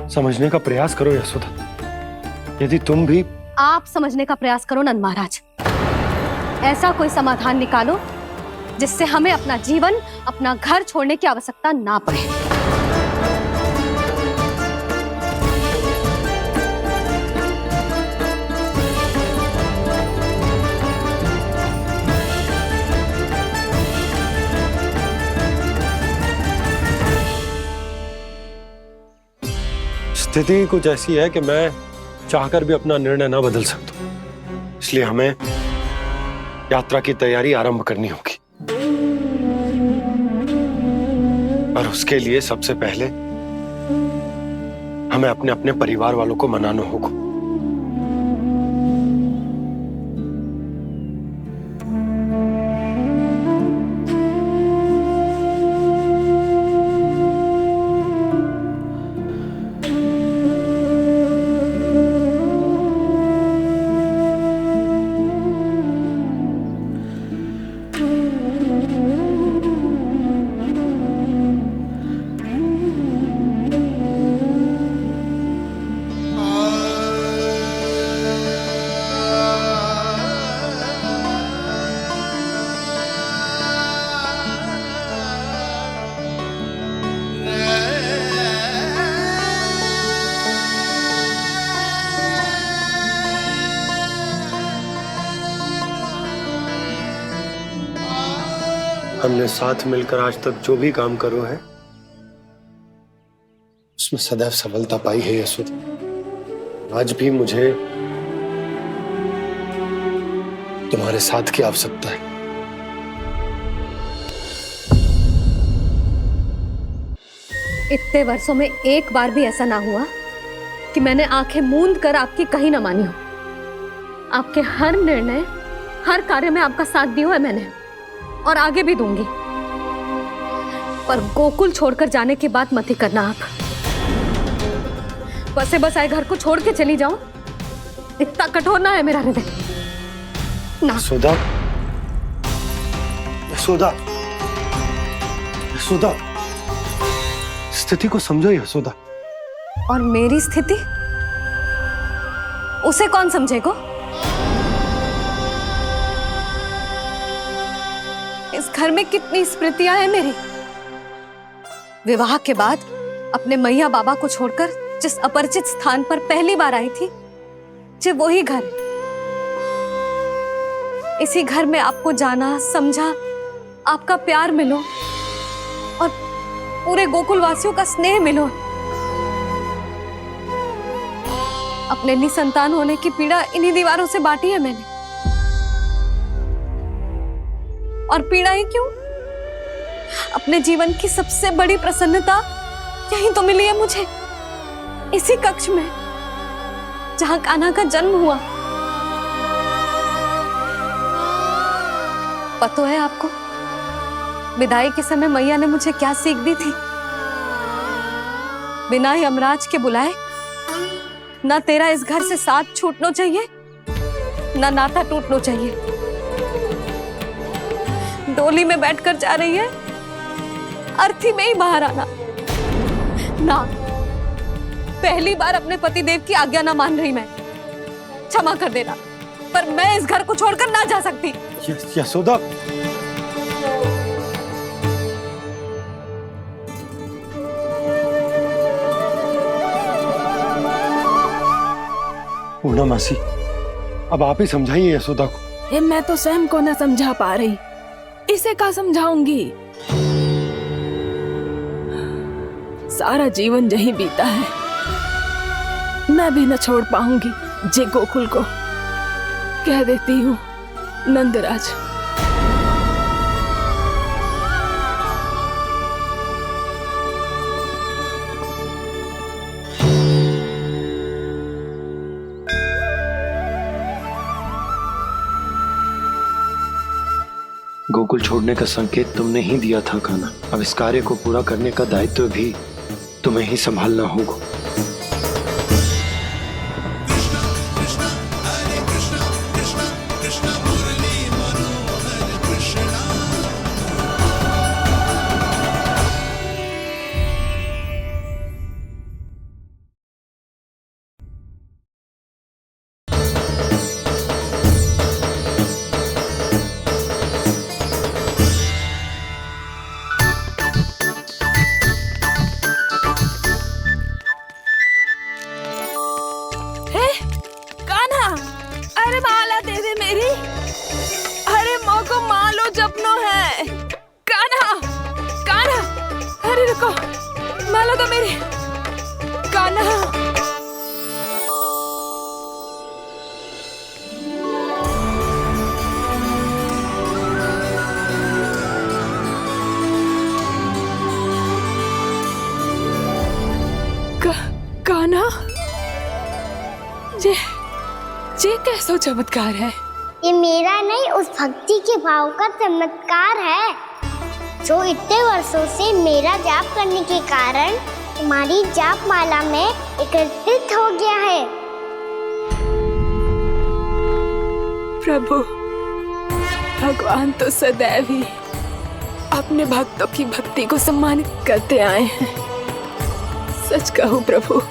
समझने का प्रयास करो यशोदा। यदि तुम भी आप समझने का प्रयास करो नंद महाराज। ऐसा कोई समाधान निकालो जिससे हमें अपना जीवन, अपना घर छोड़ने की आवश्यकता ना पड़े। स्थिति कुछ ऐसी है कि मैं चाहकर भी अपना निर्णय ना बदल सकता, इसलिए हमें यात्रा की तैयारी आरंभ करनी होगी। और उसके लिए सबसे पहले हमें अपने अपने परिवार वालों को मनाना होगा। हमने साथ मिलकर आज तक जो भी काम करो है उसमें सदैव सफलता पाई है यशोदा। आज भी मुझे तुम्हारे साथ की आवश्यकता है। इतने वर्षों में एक बार भी ऐसा ना हुआ कि मैंने आंखें मूंद कर आपकी कहीं ना मानी हो। आपके हर निर्णय, हर कार्य में आपका साथ दिया है मैंने, और आगे भी दूंगी। पर गोकुल छोड़कर जाने की बात मत ही करना आप। बसे बसाए घर को छोड़ के चली जाऊं, इतना कठोर ना है मेरा हृदय ना। यशोदा, यशोदा, यशोदा, स्थिति को समझो यशोदा। और मेरी स्थिति उसे कौन समझेगा? इस घर में कितनी स्मृतियां हैं मेरी। विवाह के बाद अपने मैया बाबा को छोड़कर जिस अपरिचित स्थान पर पहली बार आई थी, जो वही घर। इसी घर में आपको जाना, समझा, आपका प्यार मिलो और पूरे गोकुल वासियों का स्नेह मिलो। अपने निसंतान होने की पीड़ा इन्हीं दीवारों से बांटी है मैंने। और पीड़ा ही क्यों? अपने जीवन की सबसे बड़ी प्रसन्नता यही तो मिली है मुझे, इसी कक्ष में जहां कान्हा का जन्म हुआ। पता है आपको विदाई के समय मैया ने मुझे क्या सीख दी थी? बिना यमराज के बुलाए ना तेरा इस घर से साथ छूटना चाहिए, ना नाता टूटना चाहिए। डोली में बैठकर जा रही है, अर्थी में ही बाहर आना ना। पहली बार अपने पति देव की आज्ञा ना मान रही मैं, क्षमा कर देना, पर मैं इस घर को छोड़कर ना जा सकती। यशोदा, पूर्णा मासी, अब आप ही समझाइए यशोदा को। ये मैं तो स्वयं को न समझा पा रही, इसे क्या समझाऊंगी? सारा जीवन यही बीता है, मैं भी न छोड़ पाऊंगी। जे गोकुल को कह देती हूँ नंदराज। गोकुल छोड़ने का संकेत तुमने ही दिया था कान्हा। अब इस कार्य को पूरा करने का दायित्व भी तुम्हें ही संभालना होगा। ये कैसा चमत्कार है? ये मेरा नहीं, उस भक्ति के भाव का चमत्कार है जो इतने वर्षों से मेरा जाप करने के कारण तुम्हारी जाप माला में एकत्रित हो गया है। प्रभु, भगवान तो सदैव ही अपने भक्तों की भक्ति को सम्मानित करते आए हैं। सच कहूं प्रभु,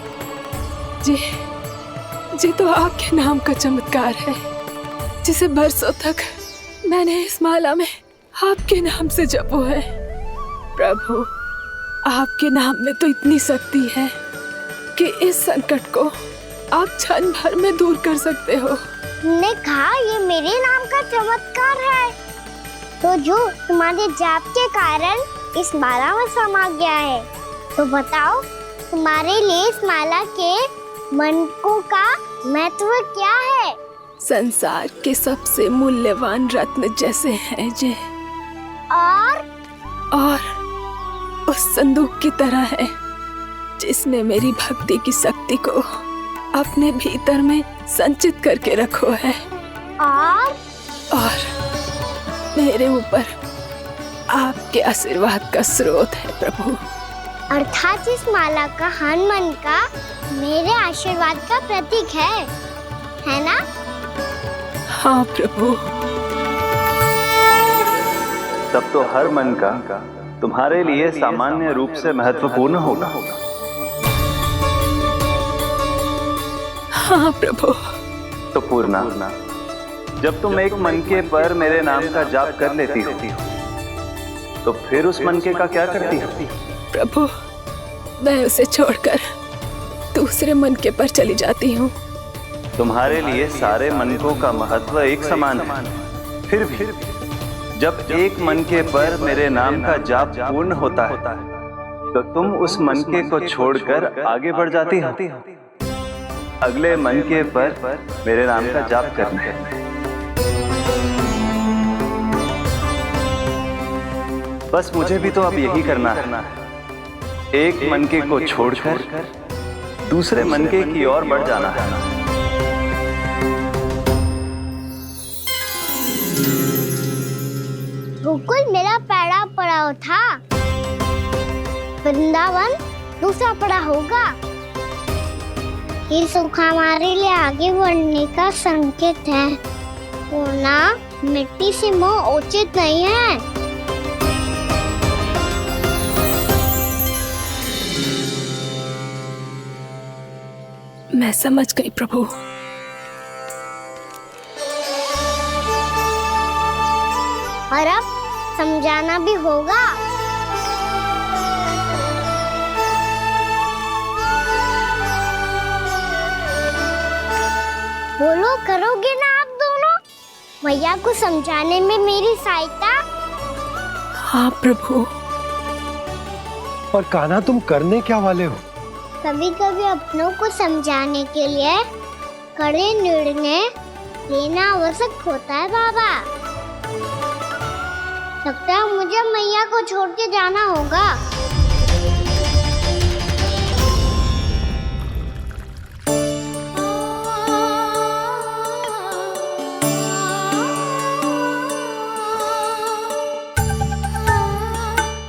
जी तो आपके नाम का चमत्कार है, जिसे बरसों तक मैंने इस माला में आपके नाम से जपो है। प्रभु, आपके नाम में तो इतनी शक्ति है कि इस संकट को आप क्षण भर में दूर कर सकते हो। तुमने कहा ये मेरे नाम का चमत्कार है, तो जो तुम्हारे जाप के कारण इस माला में समा गया है, तो बताओ तुम्हारे लिए इस माला के मनकों का महत्व क्या है? संसार के सबसे मूल्यवान रत्न जैसे हैं जे, और उस संदूक की तरह है जिसने मेरी भक्ति की शक्ति को अपने भीतर में संचित करके रखो है, और मेरे ऊपर आपके आशीर्वाद का स्रोत है प्रभु। अर्थात इस माला का हनुमान का मेरे आशीर्वाद का प्रतीक है ना? हाँ प्रभु। तब तो हर मन का तुम्हारे लिए सामान्य रूप से महत्वपूर्ण होगा। हाँ प्रभु। तो पूर्णा, जब तुम एक मनके पर मेरे नाम का जाप कर लेती हो, तो फिर उस मनके का क्या करती हो? प्रभु, मैं उसे छोड़कर दूसरे मनके पर चली जाती हूँ। तुम्हारे लिए सारे मनकों का महत्व एक समान है, फिर भी जब एक मनके पर मेरे नाम का जाप पूर्ण होता है, तो तुम उस मनके को छोड़कर आगे बढ़ जाती हो अगले मनके पर मेरे नाम का जाप करने। बस मुझे भी तो अब यही करना है, एक मनके को छोड़कर दूसरे मनके की ओर बढ़ जाना है। गोकुल मेरा पहला पड़ाव था, वृंदावन दूसरा पड़ा होगा। ये सुख हमारे लिए आगे बढ़ने का संकेत है। सोना मिट्टी से मोह उचित नहीं है। मैं समझ गई प्रभु। और अब समझाना भी होगा। बोलो, करोगे ना आप दोनों? मैया को समझाने में मेरी सहायता। हाँ प्रभु। और कान्हा, तुम करने क्या वाले हो? कभी कभी अपनों को समझाने के लिए कड़े निर्णय लेना आवश्यक होता है बाबा। लगता है मुझे मैया को छोड़ के जाना होगा।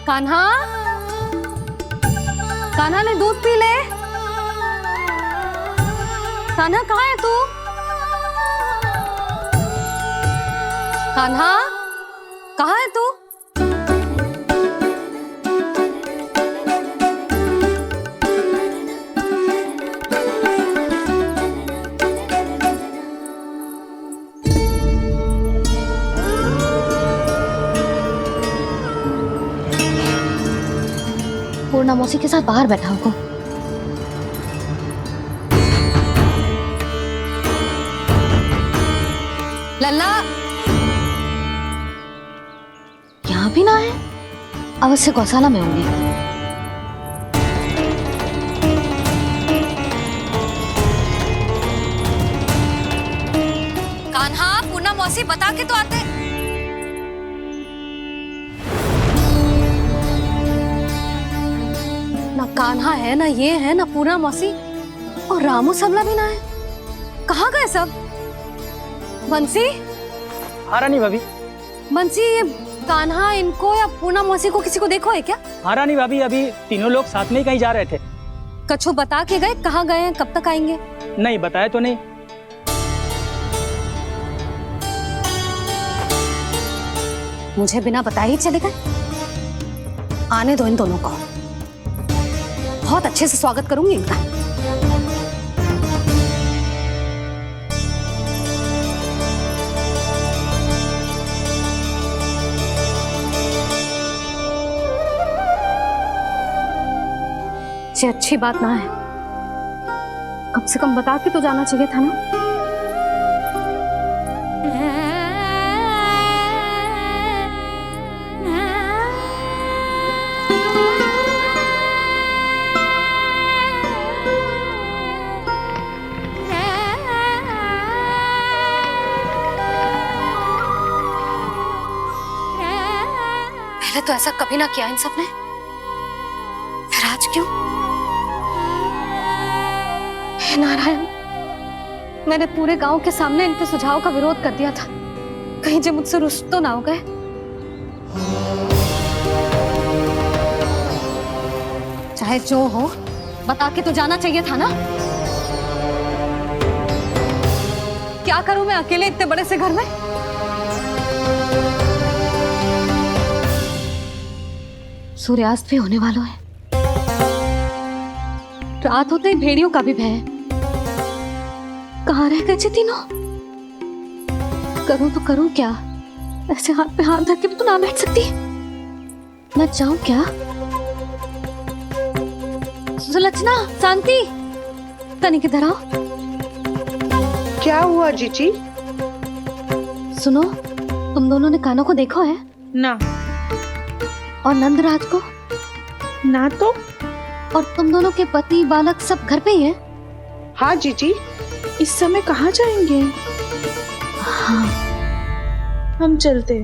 कान्हा, कान्हा ने दूध पी ले। कान्हा कहाँ है तू? कान्हा कहाँ है तू? पूर्णा मौसी के साथ बाहर बैठा होगा। लल्ला यहाँ भी ना है, अवश्य गौशाला में होंगे। कान्हा, पूर्णा मौसी बता के तो आते। ना कान्हा है, ना ये है, ना पूर्णा मौसी, और रामू सबला भी ना है। कहाँ गए सब? बंसी? हाँ रानी भाभी। बंसी, ये कान्हा इनको या पूर्णा मौसी को किसी को देखो है क्या? हाँ रानी भाभी, अभी तीनों लोग साथ में ही कहीं जा रहे थे। कछु बता के गए कहाँ गए हैं, कब तक आएंगे? नहीं बताया तो नहीं। मुझे बिना बताए ही चले गए। आने दो इन दोनों को, बहुत अच्छे से स्वागत करूंगी इनका। ये अच्छी बात ना है, कम से कम बता के तो जाना चाहिए था ना। पहले तो ऐसा कभी ना किया इन सब ने, फिर आज क्यों? हे नारायण, मैंने पूरे गांव के सामने इनके सुझाव का विरोध कर दिया था, कहीं जो मुझसे रुष्ट तो ना हो गए। चाहे जो हो, बता के तो जाना चाहिए था ना। क्या करूं मैं अकेले इतने बड़े से घर में? सूर्यास्त भी होने वाला है, रात होते ही भेड़ियों का भी भय है। कहाँ रह गए थे तीनों? करूं तो करूं क्या? ऐसे हाथ पे हाथ धर के तो ना बैठ सकती। मैं जाऊं क्या? सुलक्षणा, शांति, तनिक इधर आओ। क्या हुआ जीजी? सुनो, तुम दोनों ने कान्हा को देखा है? ना। और नंदराज को? ना तो। और तुम दोनों के पति बालक सब घर पे ही हैं? हाँ जीजी, इस समय कहाँ जाएंगे? हाँ, हम चलते।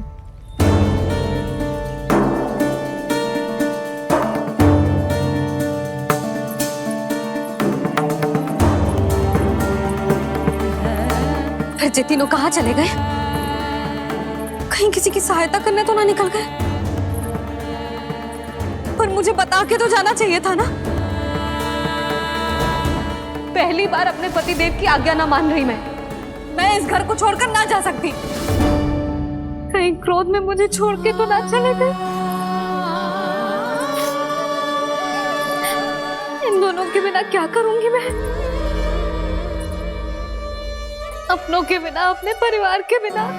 फिर ये तीनों कहाँ चले गए? कहीं किसी की सहायता करने तो ना निकल गए? पर मुझे बता के तो जाना चाहिए था ना। पहली बार अपने पतिदेव की आज्ञा ना मान रही मैं इस घर को छोड़कर ना जा सकती। कहीं क्रोध में मुझे छोड़ के तो ना चले गए। इन दोनों के बिना क्या करूंगी मैं? अपनों के बिना, अपने परिवार के बिना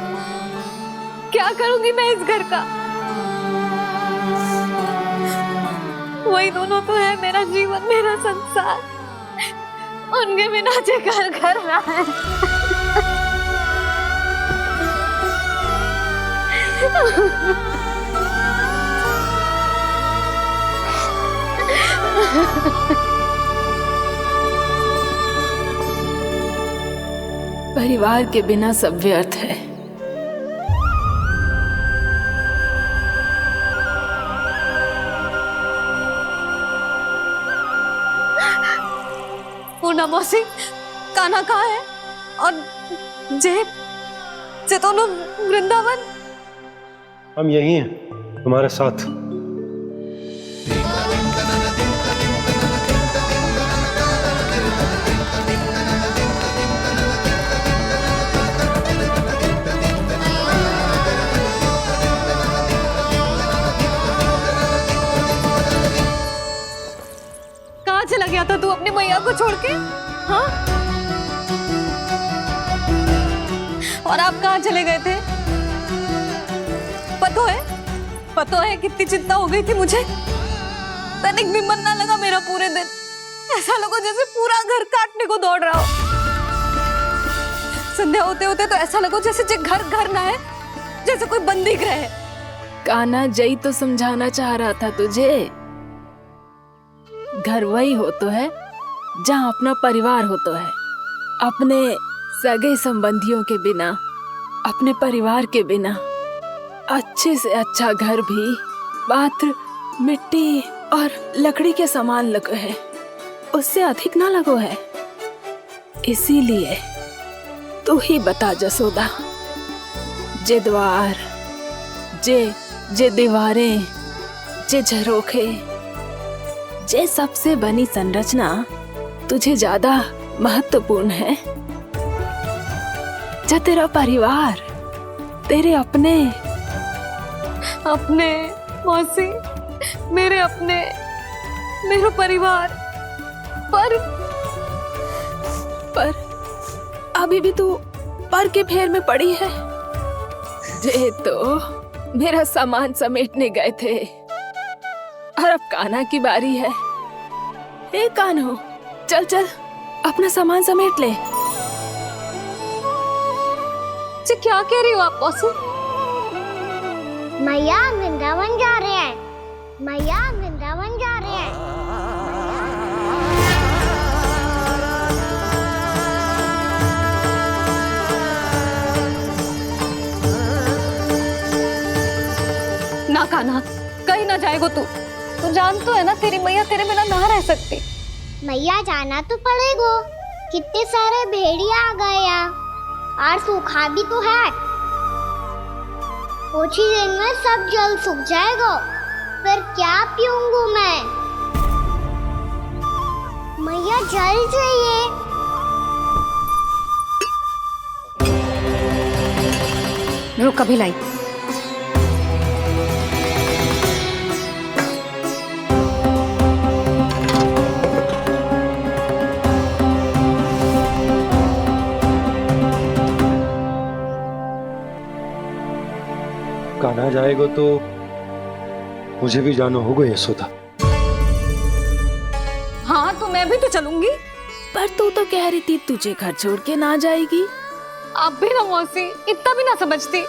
क्या करूंगी मैं इस घर का? वही दोनों तो है मेरा जीवन, मेरा संसार। उनके बिना जे घर घर रहा है। परिवार के बिना सब व्यर्थ है। पूना मौसी, कान्हा कहाँ है? और जे दोनों वृंदावन? हम यही हैं तुम्हारे साथ। कहाँ चला गया था तू अपनी मैया को छोड़ के? हाँ? और आप कहाँ चले गए थे? पतो है कितनी चिंता हो गई थी मुझे। तनिक भी मन ना लगा मेरा पूरे दिन। ऐसा लगा जैसे पूरा घर काटने को दौड़ रहा हो। संध्या होते होते तो ऐसा लगा जैसे घर घर ना है, जैसे कोई बंदी गृह है। कान्हा जई तो समझाना चाह रहा था तुझे। घर वही हो तो है जहाँ अपना परिवार हो तो है। अपने सगे संबंधियों के बिना, अपने परिवार के बिना अच्छे से अच्छा घर भी पात्र मिट्टी और लकड़ी के समान लगो है, उससे अधिक ना लगो है। इसीलिए तू ही बता जसोदा, जे द्वार, जे दीवारें, जे झरोखे, जे सबसे बनी संरचना तुझे ज्यादा महत्वपूर्ण है? जा तेरा परिवार, तेरे अपने मौसी, मेरा परिवार। पर अभी भी तू पर के फेर में पड़ी है। जे तो मेरा सामान समेटने गए थे और अब कान्हा की बारी है। ए कान्हो, चल चल अपना सामान समेट ले। क्या कह रही हो आप मौसी? मैया वृंदावन जा रहे हैं। मैया वृंदावन जा रहे हैं। ना कान्हा, कहीं ना जाएगो तू। तू जान तो है ना तेरी मैया तेरे बिना ना रह सकती। मैया जाना तो पड़ेगा। कितने सारे भेड़िया आ गए यहाँ, और सूखा भी तो है। कुछ ही दिन में सब जल सूख जाएगा, फिर क्या पीऊंगी मैं? मैया जल चाहिए। रुक, अभी लाई। कान्हा जाएगा तो मुझे भी जाना होगा यशोदा। हाँ तो मैं भी तो चलूंगी। पर तू तो कह रही थी तुझे घर छोड़ के ना जाएगी। आप भी ना मौसी, इतना भी ना समझती।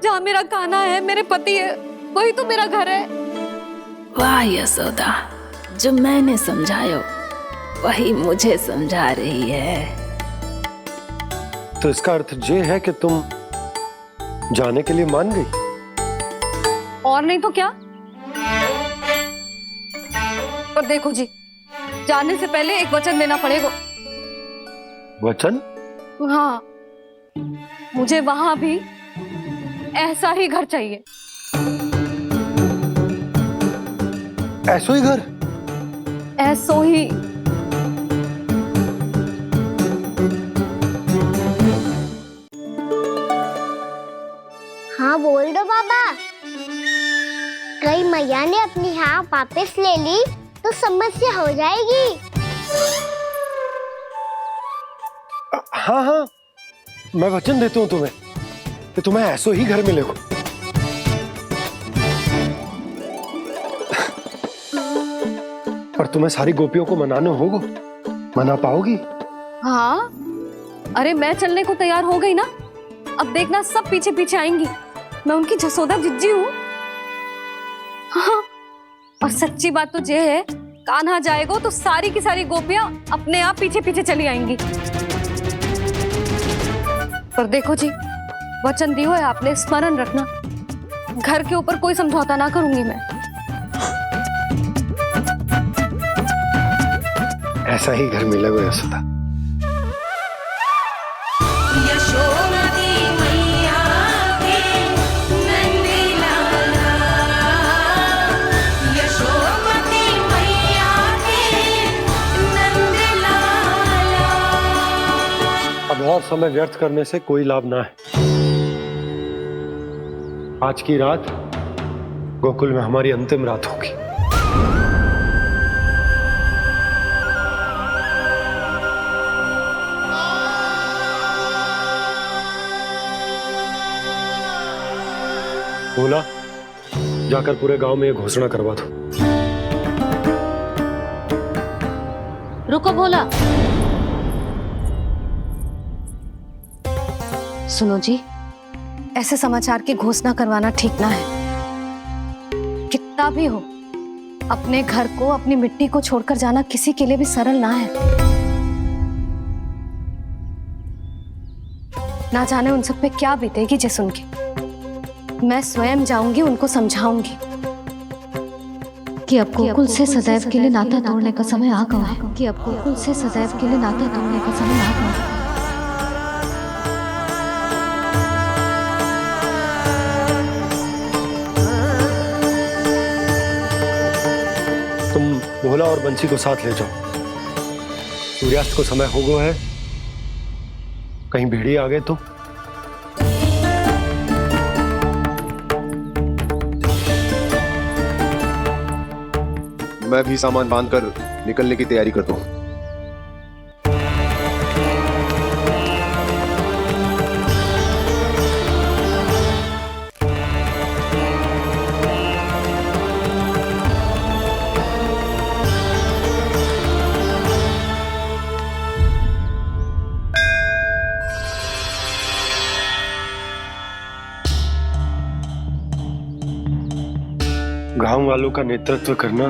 जहाँ मेरा कान्हा है, मेरे पति है, वही तो मेरा घर है। वाह यशोदा, जो मैंने समझायो वही मुझे समझा रही है। तो इसका अर्थ ये है कि तुम जाने के लिए मान गई? और नहीं तो क्या। पर देखो जी, जाने से पहले एक वचन देना पड़ेगा। वचन? हाँ, मुझे वहां भी ऐसा ही घर चाहिए। ऐसो ही घर? ऐसो ही। हाँ बोल दो बाबा। कहीं मैया ने अपनी हाँ वापस ले ली तो समस्या हो जाएगी। हाँ हाँ, मैं वचन देता हूँ तुम्हें कि तुम्हें ऐसो ही घर मिलेगा। पर तुम्हें सारी गोपियों को मनाना होगा। मना पाओगी? हाँ, अरे मैं चलने को तैयार हो गई ना। अब देखना सब पीछे पीछे आएंगी। मैं उनकी जसोदा जिज्जी हूँ। हाँ, और सच्ची बात तो ये है, कान्हा जाएगा तो सारी की सारी गोपियां अपने आप पीछे पीछे चली आएंगी। पर देखो जी, वचन दियो है आपने, स्मरण रखना। घर के ऊपर कोई समझौता ना करूंगी मैं। ऐसा ही घर मिलेगा यशोदा। अब और समय व्यर्थ करने से कोई लाभ ना है। आज की रात गोकुल में हमारी अंतिम रात होगी। बोला, जाकर पूरे गांव में ये घोषणा करवा दो। रुको भोला। सुनो जी, ऐसे समाचार की घोषणा करवाना ठीक ना है। कितना भी हो, अपने घर को, अपनी मिट्टी को छोड़कर जाना किसी के लिए भी सरल ना है। ना जाने उन सब पे क्या बीतेगी जे सुन के। मैं स्वयं जाऊंगी, उनको समझाऊंगी कि अब गोकुल से सदैव के लिए नाता तोड़ने का समय आ गया है। कि अब गोकुल से सदैव के लिए नाता तोड़ने का समय आ गया है। तुम भोला और बंसी को साथ ले जाओ। सूर्यास्त को समय हो गया है, कहीं भेड़िए आ गए तो। मैं भी सामान बांधकर निकलने की तैयारी करता हूँ। गांव वालों का नेतृत्व करना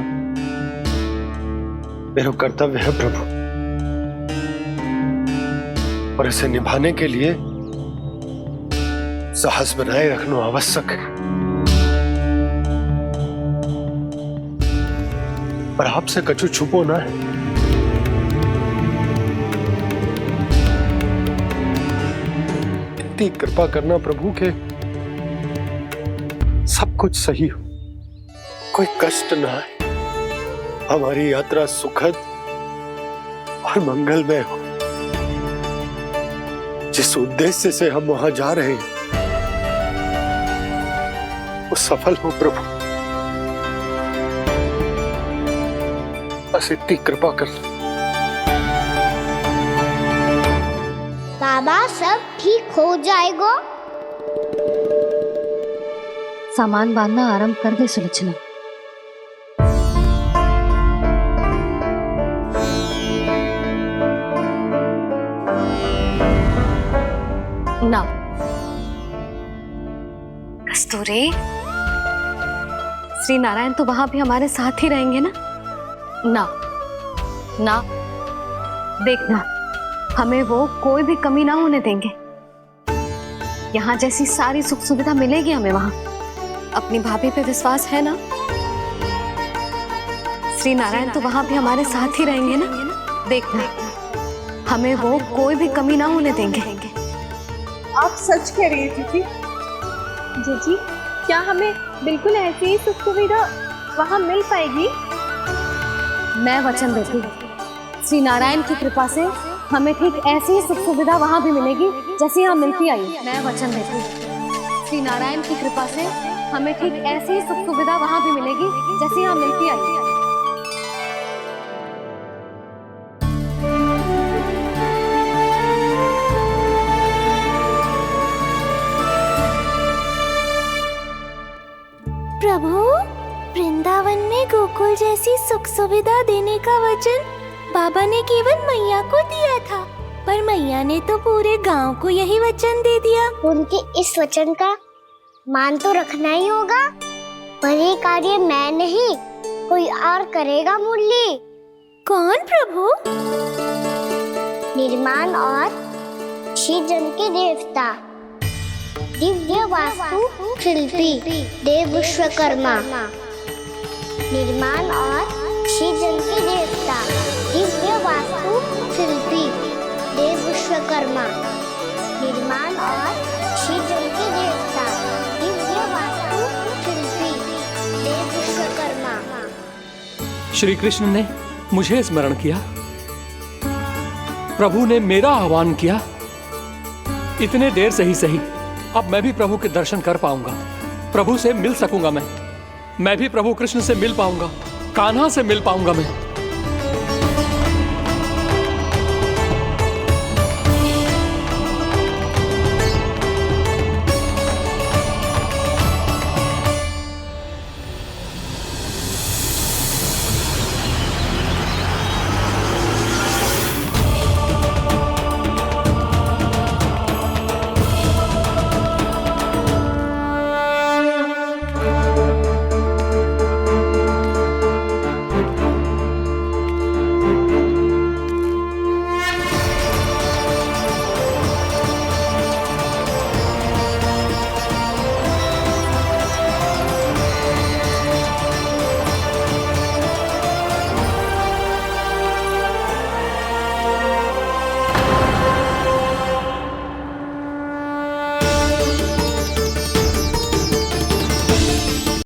मेरा कर्तव्य है प्रभु, और इसे निभाने के लिए साहस बनाए रखना आवश्यक है। पर आपसे कछु छुपो ना है। इतनी कृपा करना प्रभु के सब कुछ सही हो, कोई कष्ट ना है, हमारी यात्रा सुखद और मंगलमय हो। जिस उद्देश्य से हम वहां जा रहे हैं वो सफल हो प्रभु, बस इतनी कृपा कर। बाबा सब ठीक हो जाएगा। सामान बांधना आरंभ कर दे सुलक्षणा। ना कस्तूरी, श्री नारायण तो वहां भी हमारे साथ ही रहेंगे ना? ना ना, देखना हमें वो कोई भी कमी ना होने देंगे। यहाँ जैसी सारी सुख सुविधा मिलेगी हमें वहां। अपनी भाभी पे विश्वास है ना? श्री नारायण तो वहां भी हमारे साथ ही रहेंगे ना? देखना हमें वो कोई भी कमी ना होने देंगे। आप सच कह रही है दीदी? जीजी, क्या हमें बिल्कुल ऐसी ही सुख सुविधा वहाँ मिल पाएगी? मैं वचन देती हूँ, श्री नारायण की कृपा से हमें ठीक ऐसी ही सुख सुविधा वहाँ भी मिलेगी जैसी यहाँ मिलती आई। मैं वचन देती हूँ, श्री नारायण की कृपा से हमें ठीक ऐसी ही सुख सुविधा वहाँ भी मिलेगी जैसी यहाँ मिलती आई। प्रभु, वृंदावन में गोकुल जैसी सुख सुविधा देने का वचन बाबा ने केवल मैया को दिया था, पर मैया ने तो पूरे गांव को यही वचन दे दिया। उनके इस वचन का मान तो रखना ही होगा, पर ये कार्य मैं नहीं कोई और करेगा। मुरली कौन प्रभु? निर्माण और श्रीजन के देवता, दिव्य वास्तु शिल्पी देव विश्वकर्मा। निर्माण और श्रीजन के देवता, दिव्य वास्तु शिल्पी देव विश्वकर्मा। निर्माण और श्रीजन के देवता, दिव्य वास्तु शिल्पी देव विश्वकर्मा। श्री कृष्ण ने मुझे स्मरण किया, प्रभु ने मेरा आह्वान किया। इतने देर से ही सही, अब मैं भी प्रभु के दर्शन कर पाऊंगा, प्रभु से मिल सकूंगा। मैं भी प्रभु कृष्ण से मिल पाऊंगा, कान्हा से मिल पाऊंगा मैं।